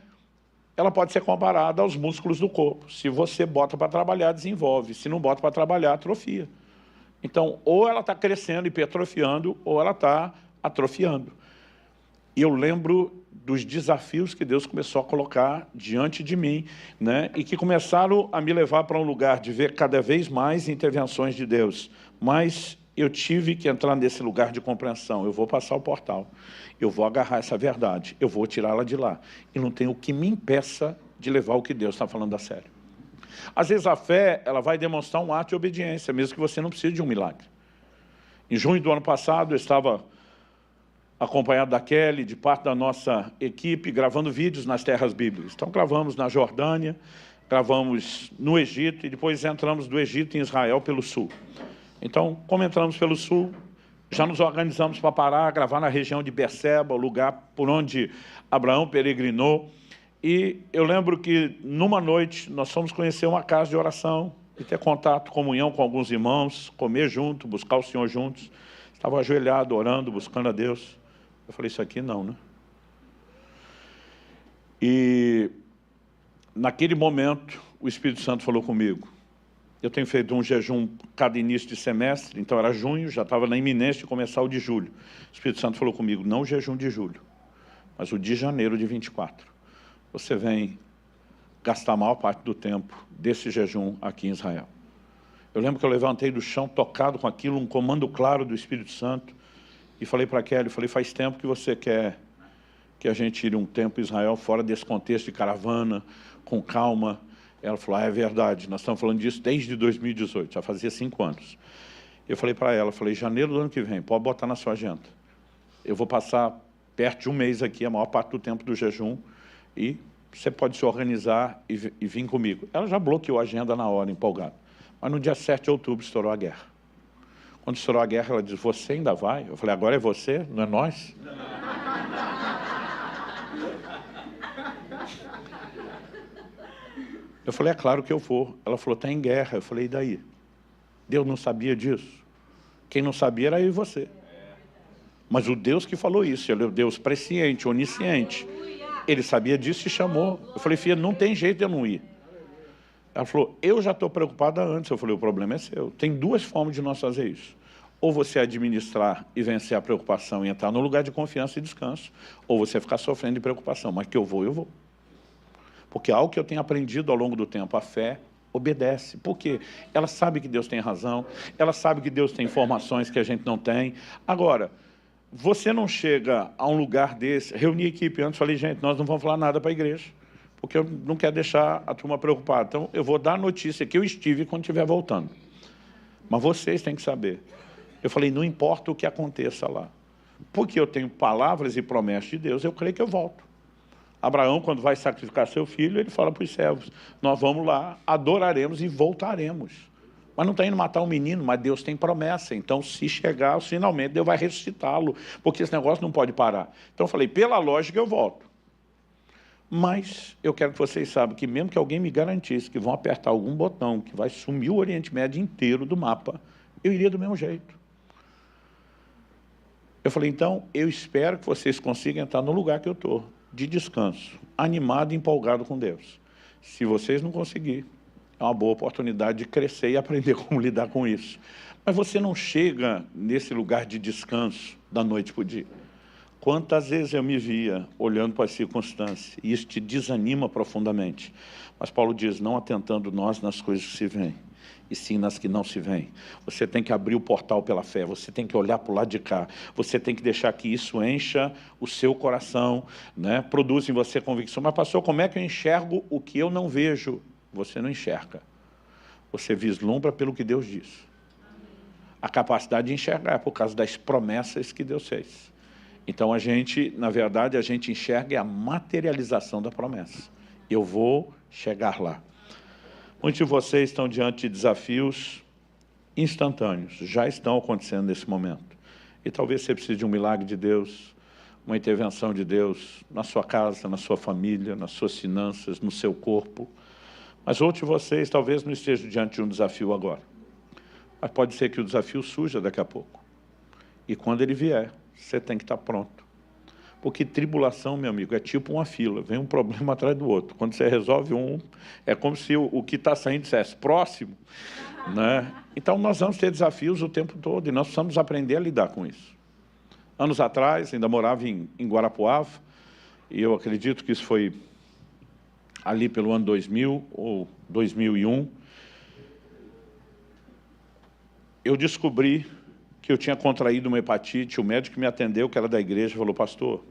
S1: ela pode ser comparada aos músculos do corpo. Se você bota para trabalhar, desenvolve. Se não bota para trabalhar, atrofia. Então, ou ela está crescendo, hipertrofiando, ou ela está atrofiando. E eu lembro dos desafios que Deus começou a colocar diante de mim, né? E que começaram a me levar para um lugar de ver cada vez mais intervenções de Deus. Mas eu tive que entrar nesse lugar de compreensão. Eu vou passar o portal, eu vou agarrar essa verdade, eu vou tirá-la de lá. E não tem o que me impeça de levar o que Deus está falando a sério. Às vezes a fé, ela vai demonstrar um ato de obediência, mesmo que você não precise de um milagre. Em junho do ano passado, eu estava acompanhado da Kelly, de parte da nossa equipe, gravando vídeos nas terras bíblicas. Então, gravamos na Jordânia, gravamos no Egito, e depois entramos do Egito em Israel pelo sul. Então, como entramos pelo sul, já nos organizamos para parar, gravar na região de Berseba, o lugar por onde Abraão peregrinou. E eu lembro que, numa noite, nós fomos conhecer uma casa de oração, e ter contato, comunhão com alguns irmãos, comer junto, buscar o Senhor juntos. Estava ajoelhado, orando, buscando a Deus. Eu falei: isso aqui não, né? E naquele momento, o Espírito Santo falou comigo. Eu tenho feito um jejum cada início de semestre, então era junho, já estava na iminência de começar o de julho. O Espírito Santo falou comigo: não o jejum de julho, mas o de janeiro de 24. Você vem gastar a maior parte do tempo desse jejum aqui em Israel. Eu lembro que eu levantei do chão, tocado com aquilo, um comando claro do Espírito Santo, e falei para a Kelly, faz tempo que você quer que a gente tire um tempo em Israel, fora desse contexto de caravana, com calma. Ela falou: é verdade, nós estamos falando disso desde 2018, já fazia 5 anos. Eu falei para ela, janeiro do ano que vem, pode botar na sua agenda. Eu vou passar perto de um mês aqui, a maior parte do tempo do jejum, e você pode se organizar e vir comigo. Ela já bloqueou a agenda na hora, empolgada. Mas no dia 7 de outubro estourou a guerra. Quando estourou a guerra, ela disse: você ainda vai? Eu falei: agora é você, não é nós? Eu falei: é claro que eu vou. Ela falou: está em guerra. Eu falei: e daí? Deus não sabia disso? Quem não sabia era eu e você. Mas o Deus que falou isso, ele é o Deus presciente, onisciente. Ele sabia disso e chamou. Eu falei: filha, não tem jeito de eu não ir. Ela falou: eu já estou preocupada antes. Eu falei: o problema é seu. Tem 2 formas de nós fazer isso. Ou você administrar e vencer a preocupação e entrar no lugar de confiança e descanso, ou você ficar sofrendo de preocupação. Mas que eu vou, eu vou. Porque algo que eu tenho aprendido ao longo do tempo, a fé obedece. Por quê? Ela sabe que Deus tem razão, ela sabe que Deus tem informações que a gente não tem. Agora, você não chega a um lugar desse, reuni a equipe antes, falei: gente, nós não vamos falar nada para a igreja, porque eu não quero deixar a turma preocupada. Então, eu vou dar a notícia que eu estive quando estiver voltando. Mas vocês têm que saber. Eu falei: não importa o que aconteça lá, porque eu tenho palavras e promessas de Deus, eu creio que eu volto. Abraão, quando vai sacrificar seu filho, ele fala para os servos: nós vamos lá, adoraremos e voltaremos. Mas não está indo matar um menino, mas Deus tem promessa. Então, se chegar, finalmente, Deus vai ressuscitá-lo, porque esse negócio não pode parar. Então, eu falei: pela lógica, eu volto. Mas eu quero que vocês saibam que mesmo que alguém me garantisse que vão apertar algum botão, que vai sumir o Oriente Médio inteiro do mapa, eu iria do mesmo jeito. Eu falei: então, eu espero que vocês consigam entrar no lugar que eu estou, de descanso, animado e empolgado com Deus. Se vocês não conseguirem, é uma boa oportunidade de crescer e aprender como lidar com isso. Mas você não chega nesse lugar de descanso da noite para o dia. Quantas vezes eu me via olhando para as circunstâncias, e isso te desanima profundamente. Mas Paulo diz: não atentando nós nas coisas que se veem, e sim nas que não se veem. Você tem que abrir o portal pela fé, você tem que olhar para o lado de cá, você tem que deixar que isso encha o seu coração, né? Produz em você convicção. Mas pastor, como é que eu enxergo o que eu não vejo? você não enxerga. Você vislumbra pelo que Deus diz. A capacidade de enxergar é por causa das promessas que Deus fez. Então, na verdade, a gente enxerga a materialização da promessa. Eu vou chegar lá. Muitos de vocês estão diante de desafios instantâneos, já estão acontecendo nesse momento. E talvez você precise de um milagre de Deus, uma intervenção de Deus na sua casa, na sua família, nas suas finanças, no seu corpo. Mas outros de vocês talvez não estejam diante de um desafio agora. Mas pode ser que o desafio surja daqui a pouco. E quando ele vier, você tem que estar pronto. Porque tribulação, meu amigo, é tipo uma fila. Vem um problema atrás do outro. Quando você resolve um, é como se o que está saindo dissesse próximo. Né? Então, nós vamos ter desafios o tempo todo e nós precisamos aprender a lidar com isso. Anos atrás, ainda morava em Guarapuava, e eu acredito que isso foi ali pelo ano 2000 ou 2001, eu descobri que eu tinha contraído uma hepatite. O médico que me atendeu, que era da igreja, falou: pastor,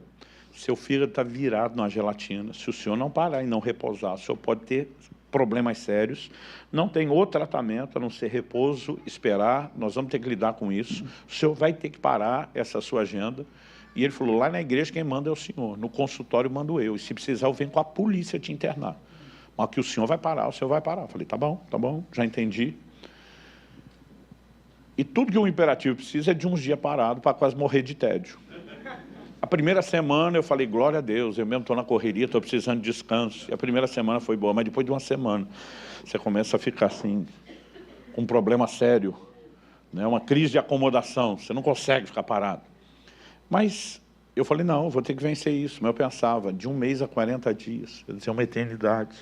S1: seu fígado está virado na gelatina. Se o senhor não parar e não repousar, o senhor pode ter problemas sérios. Não tem outro tratamento a não ser repouso, esperar. Nós vamos ter que lidar com isso. O senhor vai ter que parar essa sua agenda. E ele falou: lá na igreja quem manda é o senhor, no consultório mando eu. E se precisar eu venho com a polícia te internar. Mas que o senhor vai parar, o senhor vai parar. Eu falei: tá bom, já entendi. E tudo que um imperativo precisa é de uns dias parados para quase morrer de tédio. A primeira semana eu falei: glória a Deus, eu mesmo estou na correria, estou precisando de descanso. E a primeira semana foi boa, mas depois de uma semana você começa a ficar assim, com um problema sério, né? Uma crise de acomodação, você não consegue ficar parado. Mas eu falei: não, eu vou ter que vencer isso. Mas eu pensava, de 1 mês a 40 dias, eu dizia, uma eternidade.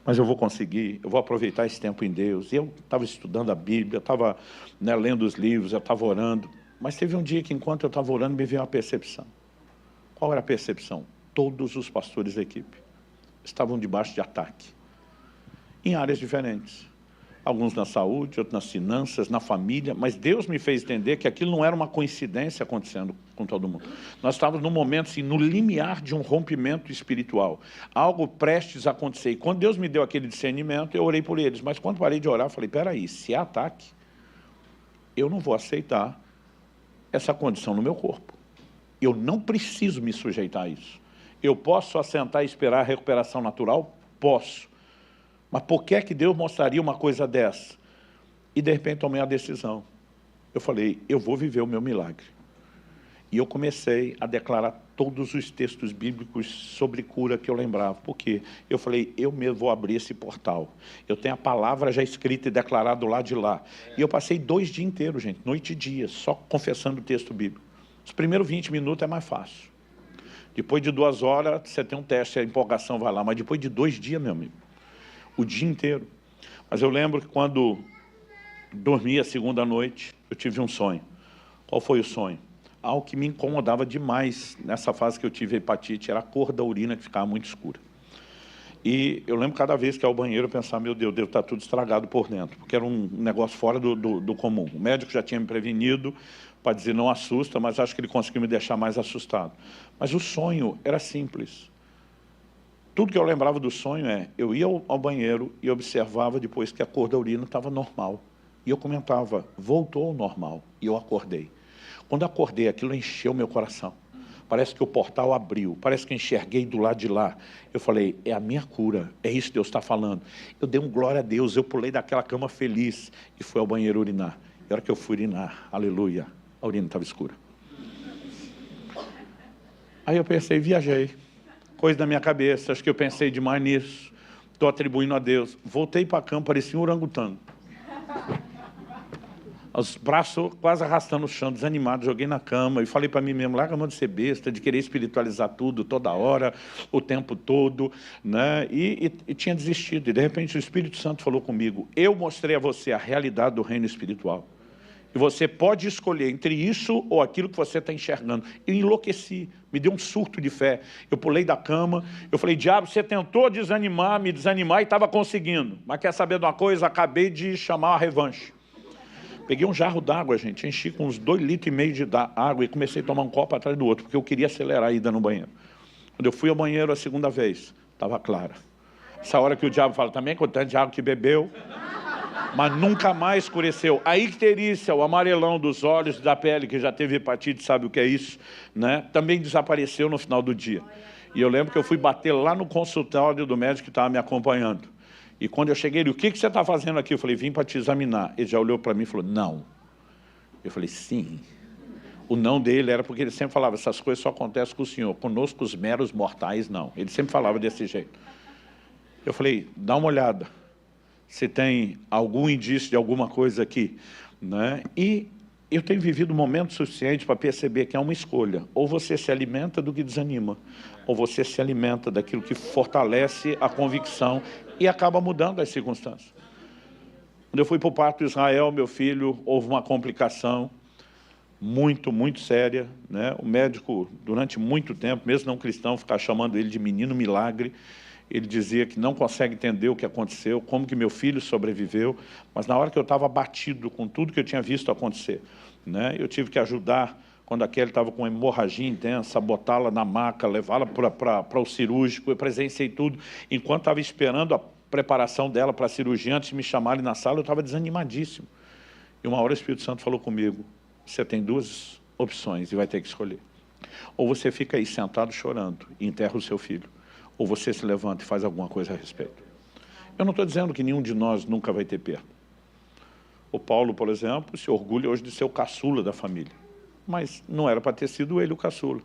S1: Mas eu vou conseguir, eu vou aproveitar esse tempo em Deus. E eu estava estudando a Bíblia, eu estava, né, lendo os livros, eu estava orando. Mas teve um dia que, enquanto eu estava orando, me veio uma percepção. Qual era a percepção? Todos os pastores da equipe estavam debaixo de ataque, em áreas diferentes. Alguns na saúde, outros nas finanças, na família. Mas Deus me fez entender que aquilo não era uma coincidência acontecendo com todo mundo. Nós estávamos num momento, assim, no limiar de um rompimento espiritual. Algo prestes a acontecer. E quando Deus me deu aquele discernimento, eu orei por eles. Mas quando parei de orar, eu falei: peraí, se é ataque, eu não vou aceitar essa condição no meu corpo. Eu não preciso me sujeitar a isso. Eu posso assentar e esperar a recuperação natural? Posso. Mas por que é que Deus mostraria uma coisa dessa? E de repente tomei a decisão. Eu falei: eu vou viver o meu milagre. E eu comecei a declarar todos os textos bíblicos sobre cura que eu lembrava. Por quê? Eu falei: eu mesmo vou abrir esse portal. Eu tenho a palavra já escrita e declarada do lado de lá. E eu passei 2 dias inteiros, gente, noite e dia, só confessando o texto bíblico. Os primeiros 20 minutos é mais fácil. Depois de 2 horas, você tem um teste, a empolgação vai lá. Mas depois de 2 dias, meu amigo, o dia inteiro. Mas eu lembro que quando dormi a segunda noite, eu tive um sonho. Qual foi o sonho? Algo que me incomodava demais nessa fase que eu tive hepatite, era a cor da urina que ficava muito escura. E eu lembro cada vez que ia ao banheiro, eu pensava: meu Deus, deve estar tudo estragado por dentro, porque era um negócio fora do comum. O médico já tinha me prevenido para dizer: não assusta, mas acho que ele conseguiu me deixar mais assustado. Mas o sonho era simples. Tudo que eu lembrava do sonho eu ia ao banheiro e observava depois que a cor da urina estava normal. E eu comentava: voltou ao normal. E eu acordei. Quando eu acordei, aquilo encheu meu coração. Parece que o portal abriu, parece que eu enxerguei do lado de lá. Eu falei: é a minha cura, é isso que Deus está falando. Eu dei um glória a Deus, eu pulei daquela cama feliz e fui ao banheiro urinar. E a hora que eu fui urinar, aleluia, a urina estava escura. Aí eu pensei, viajei. Coisa da minha cabeça, acho que eu pensei demais nisso. Estou atribuindo a Deus. Voltei para a cama, parecia um orangotango. Os braços quase arrastando o chão, desanimado, joguei na cama e falei para mim mesmo: larga a mão de ser besta, de querer espiritualizar tudo, toda hora, o tempo todo, né? E tinha desistido. E de repente o Espírito Santo falou comigo: eu mostrei a você a realidade do reino espiritual. E você pode escolher entre isso ou aquilo que você está enxergando. Eu enlouqueci, me deu um surto de fé. Eu pulei da cama, eu falei: diabo, você tentou desanimar, me desanimar e estava conseguindo. Mas quer saber de uma coisa? Acabei de chamar a revanche. Peguei um jarro d'água, gente, enchi com uns 2,5 litros de água e comecei a tomar um copo atrás do outro, porque eu queria acelerar a ida no banheiro. Quando eu fui ao banheiro a segunda vez, estava clara. Essa hora que o diabo fala, também com tanto de água que bebeu, mas nunca mais escureceu. A icterícia, o amarelão dos olhos, da pele, que já teve hepatite, sabe o que é isso, né? Também desapareceu no final do dia. E eu lembro que eu fui bater lá no consultório do médico que estava me acompanhando. E quando eu cheguei, ele, o que você está fazendo aqui? Eu falei, vim para te examinar. Ele já olhou para mim e falou, não. Eu falei, sim. O não dele era porque ele sempre falava, essas coisas só acontecem com o senhor, conosco os meros mortais, não. Ele sempre falava desse jeito. Eu falei, dá uma olhada, se tem algum indício de alguma coisa aqui, né? E eu tenho vivido um momento suficiente para perceber que é uma escolha. Ou você se alimenta do que desanima, ou você se alimenta daquilo que fortalece a convicção e acaba mudando as circunstâncias. Quando eu fui para o parto de Israel, meu filho, houve uma complicação muito séria, né? O médico, durante muito tempo, mesmo não cristão, ficava chamando ele de menino milagre. Ele dizia que não consegue entender o que aconteceu, como que meu filho sobreviveu, mas na hora que eu estava abatido com tudo que eu tinha visto acontecer, né? Eu tive que ajudar, quando a Kelly estava com hemorragia intensa, botá-la na maca, levá-la para o cirúrgico, eu presenciei tudo. Enquanto estava esperando a preparação dela para a cirurgia, antes de me chamarem na sala, eu estava desanimadíssimo. E uma hora o Espírito Santo falou comigo, você tem duas opções e vai ter que escolher. Ou você fica aí sentado chorando e enterra o seu filho, ou você se levanta e faz alguma coisa a respeito. Eu não estou dizendo que nenhum de nós nunca vai ter perda. O Paulo, por exemplo, se orgulha hoje de ser o caçula da família. Mas não era para ter sido ele o caçula.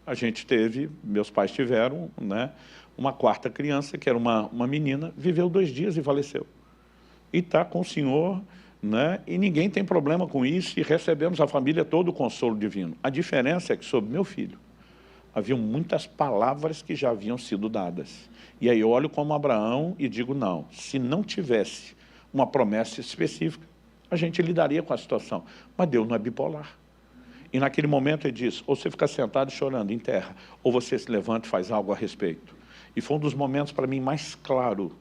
S1: A gente teve, meus pais tiveram, né, uma quarta criança, que era uma menina, viveu 2 dias e faleceu. E está com o Senhor, né, e ninguém tem problema com isso, e recebemos a família todo o consolo divino. A diferença é que sobre meu filho, haviam muitas palavras que já haviam sido dadas. E aí eu olho como Abraão e digo, não, se não tivesse uma promessa específica, a gente lidaria com a situação. Mas Deus não é bipolar. E naquele momento ele diz, ou você fica sentado chorando em terra, ou você se levanta e faz algo a respeito. E foi um dos momentos para mim mais claro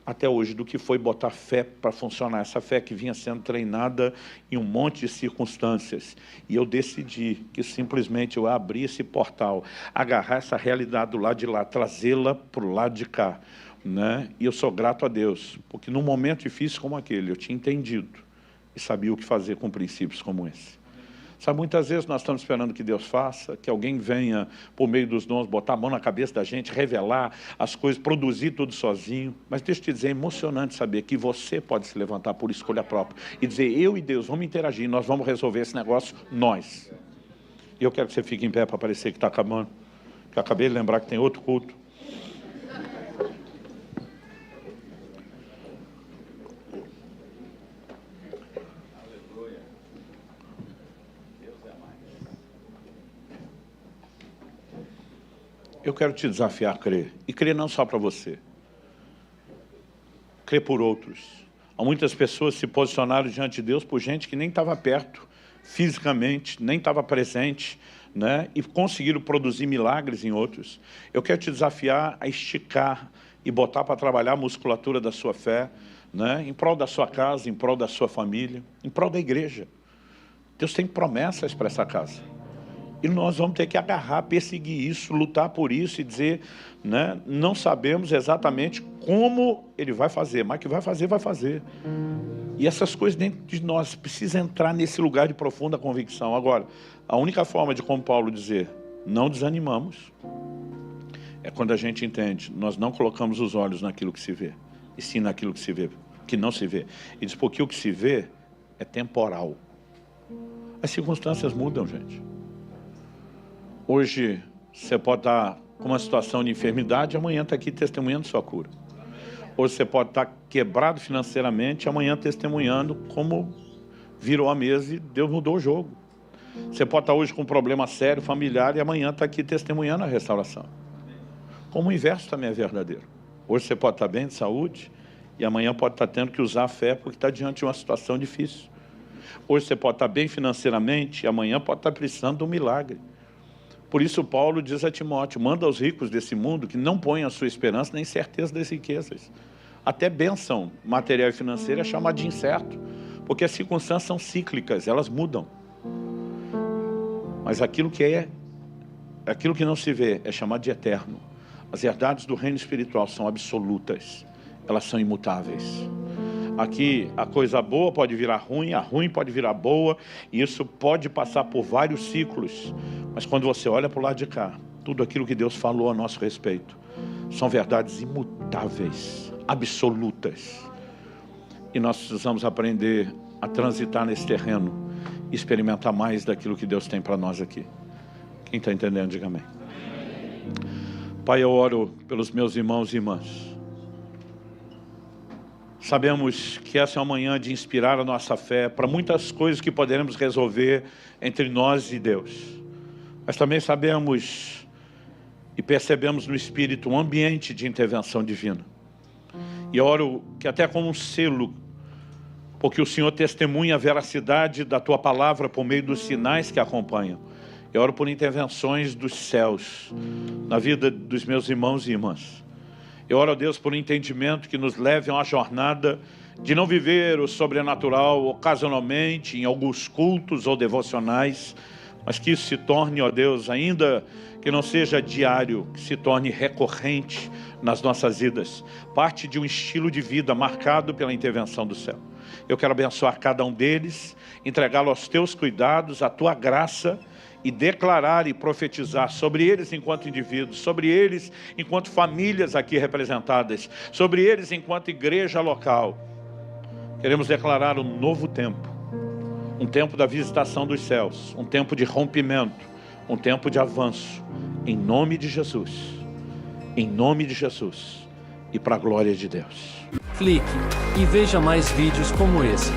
S1: até hoje, do que foi botar fé para funcionar, essa fé que vinha sendo treinada em um monte de circunstâncias. E eu decidi que simplesmente eu abri esse portal, agarrar essa realidade do lado de lá, trazê-la para o lado de cá, né? E eu sou grato a Deus, porque num momento difícil como aquele, eu tinha entendido e sabia o que fazer com princípios como esse. Sabe, muitas vezes nós estamos esperando que Deus faça, que alguém venha, por meio dos dons, botar a mão na cabeça da gente, revelar as coisas, produzir tudo sozinho. Mas deixa eu te dizer, é emocionante saber que você pode se levantar por escolha própria e dizer, eu e Deus vamos interagir, nós vamos resolver esse negócio, nós. E eu quero que você fique em pé para parecer que está acabando, que eu acabei de lembrar que tem outro culto. Eu quero te desafiar a crer, e crer não só para você, crer por outros. Há muitas pessoas que se posicionaram diante de Deus por gente que nem estava perto, fisicamente, nem estava presente, né? E conseguiram produzir milagres em outros. Eu quero te desafiar a esticar e botar para trabalhar a musculatura da sua fé, né? Em prol da sua casa, em prol da sua família, em prol da igreja. Deus tem promessas para essa casa. E nós vamos ter que agarrar, perseguir isso, lutar por isso e dizer, né, não sabemos exatamente como ele vai fazer, mas que vai fazer, vai fazer. E essas coisas dentro de nós precisam entrar nesse lugar de profunda convicção. Agora, a única forma de, como Paulo dizer, não desanimamos, é quando a gente entende, nós não colocamos os olhos naquilo que se vê, e sim naquilo que se vê, que não se vê. E diz, porque o que se vê é temporal. As circunstâncias mudam, gente. Hoje, você pode estar com uma situação de enfermidade, amanhã está aqui testemunhando sua cura. Hoje você pode estar quebrado financeiramente, amanhã testemunhando como virou a mesa e Deus mudou o jogo. Você pode estar hoje com um problema sério, familiar, e amanhã está aqui testemunhando a restauração. Como o inverso também é verdadeiro. Hoje você pode estar bem de saúde, e amanhã pode estar tendo que usar a fé porque está diante de uma situação difícil. Hoje você pode estar bem financeiramente, e amanhã pode estar precisando de um milagre. Por isso Paulo diz a Timóteo, manda aos ricos desse mundo que não ponham a sua esperança nem certeza das riquezas. Até bênção material e financeira é chamada de incerto, porque as circunstâncias são cíclicas, elas mudam. Mas aquilo que não se vê é chamado de eterno. As verdades do reino espiritual são absolutas, elas são imutáveis. Aqui a coisa boa pode virar ruim, a ruim pode virar boa, e isso pode passar por vários ciclos. Mas quando você olha para o lado de cá, tudo aquilo que Deus falou a nosso respeito são verdades imutáveis, absolutas. E nós precisamos aprender a transitar nesse terreno e experimentar mais daquilo que Deus tem para nós aqui. Quem está entendendo, diga amém. Pai, eu oro pelos meus irmãos e irmãs. Sabemos que essa é uma manhã de inspirar a nossa fé para muitas coisas que poderemos resolver entre nós e Deus. Mas também sabemos e percebemos no Espírito um ambiente de intervenção divina. E oro que até como um selo, porque o Senhor testemunha a veracidade da Tua palavra por meio dos sinais que acompanham. Eu oro por intervenções dos céus na vida dos meus irmãos e irmãs. Eu oro a Deus por um entendimento que nos leve a uma jornada de não viver o sobrenatural ocasionalmente, em alguns cultos ou devocionais, mas que isso se torne, ó Deus, ainda que não seja diário, que se torne recorrente nas nossas vidas, parte de um estilo de vida marcado pela intervenção do céu. Eu quero abençoar cada um deles, entregá-lo aos Teus cuidados, à Tua graça, e declarar e profetizar sobre eles enquanto indivíduos, sobre eles enquanto famílias aqui representadas, sobre eles enquanto igreja local. Queremos declarar um novo tempo, um tempo da visitação dos céus, um tempo de rompimento, um tempo de avanço, em nome de Jesus, e para a glória de Deus.
S2: Clique e veja mais vídeos como esse.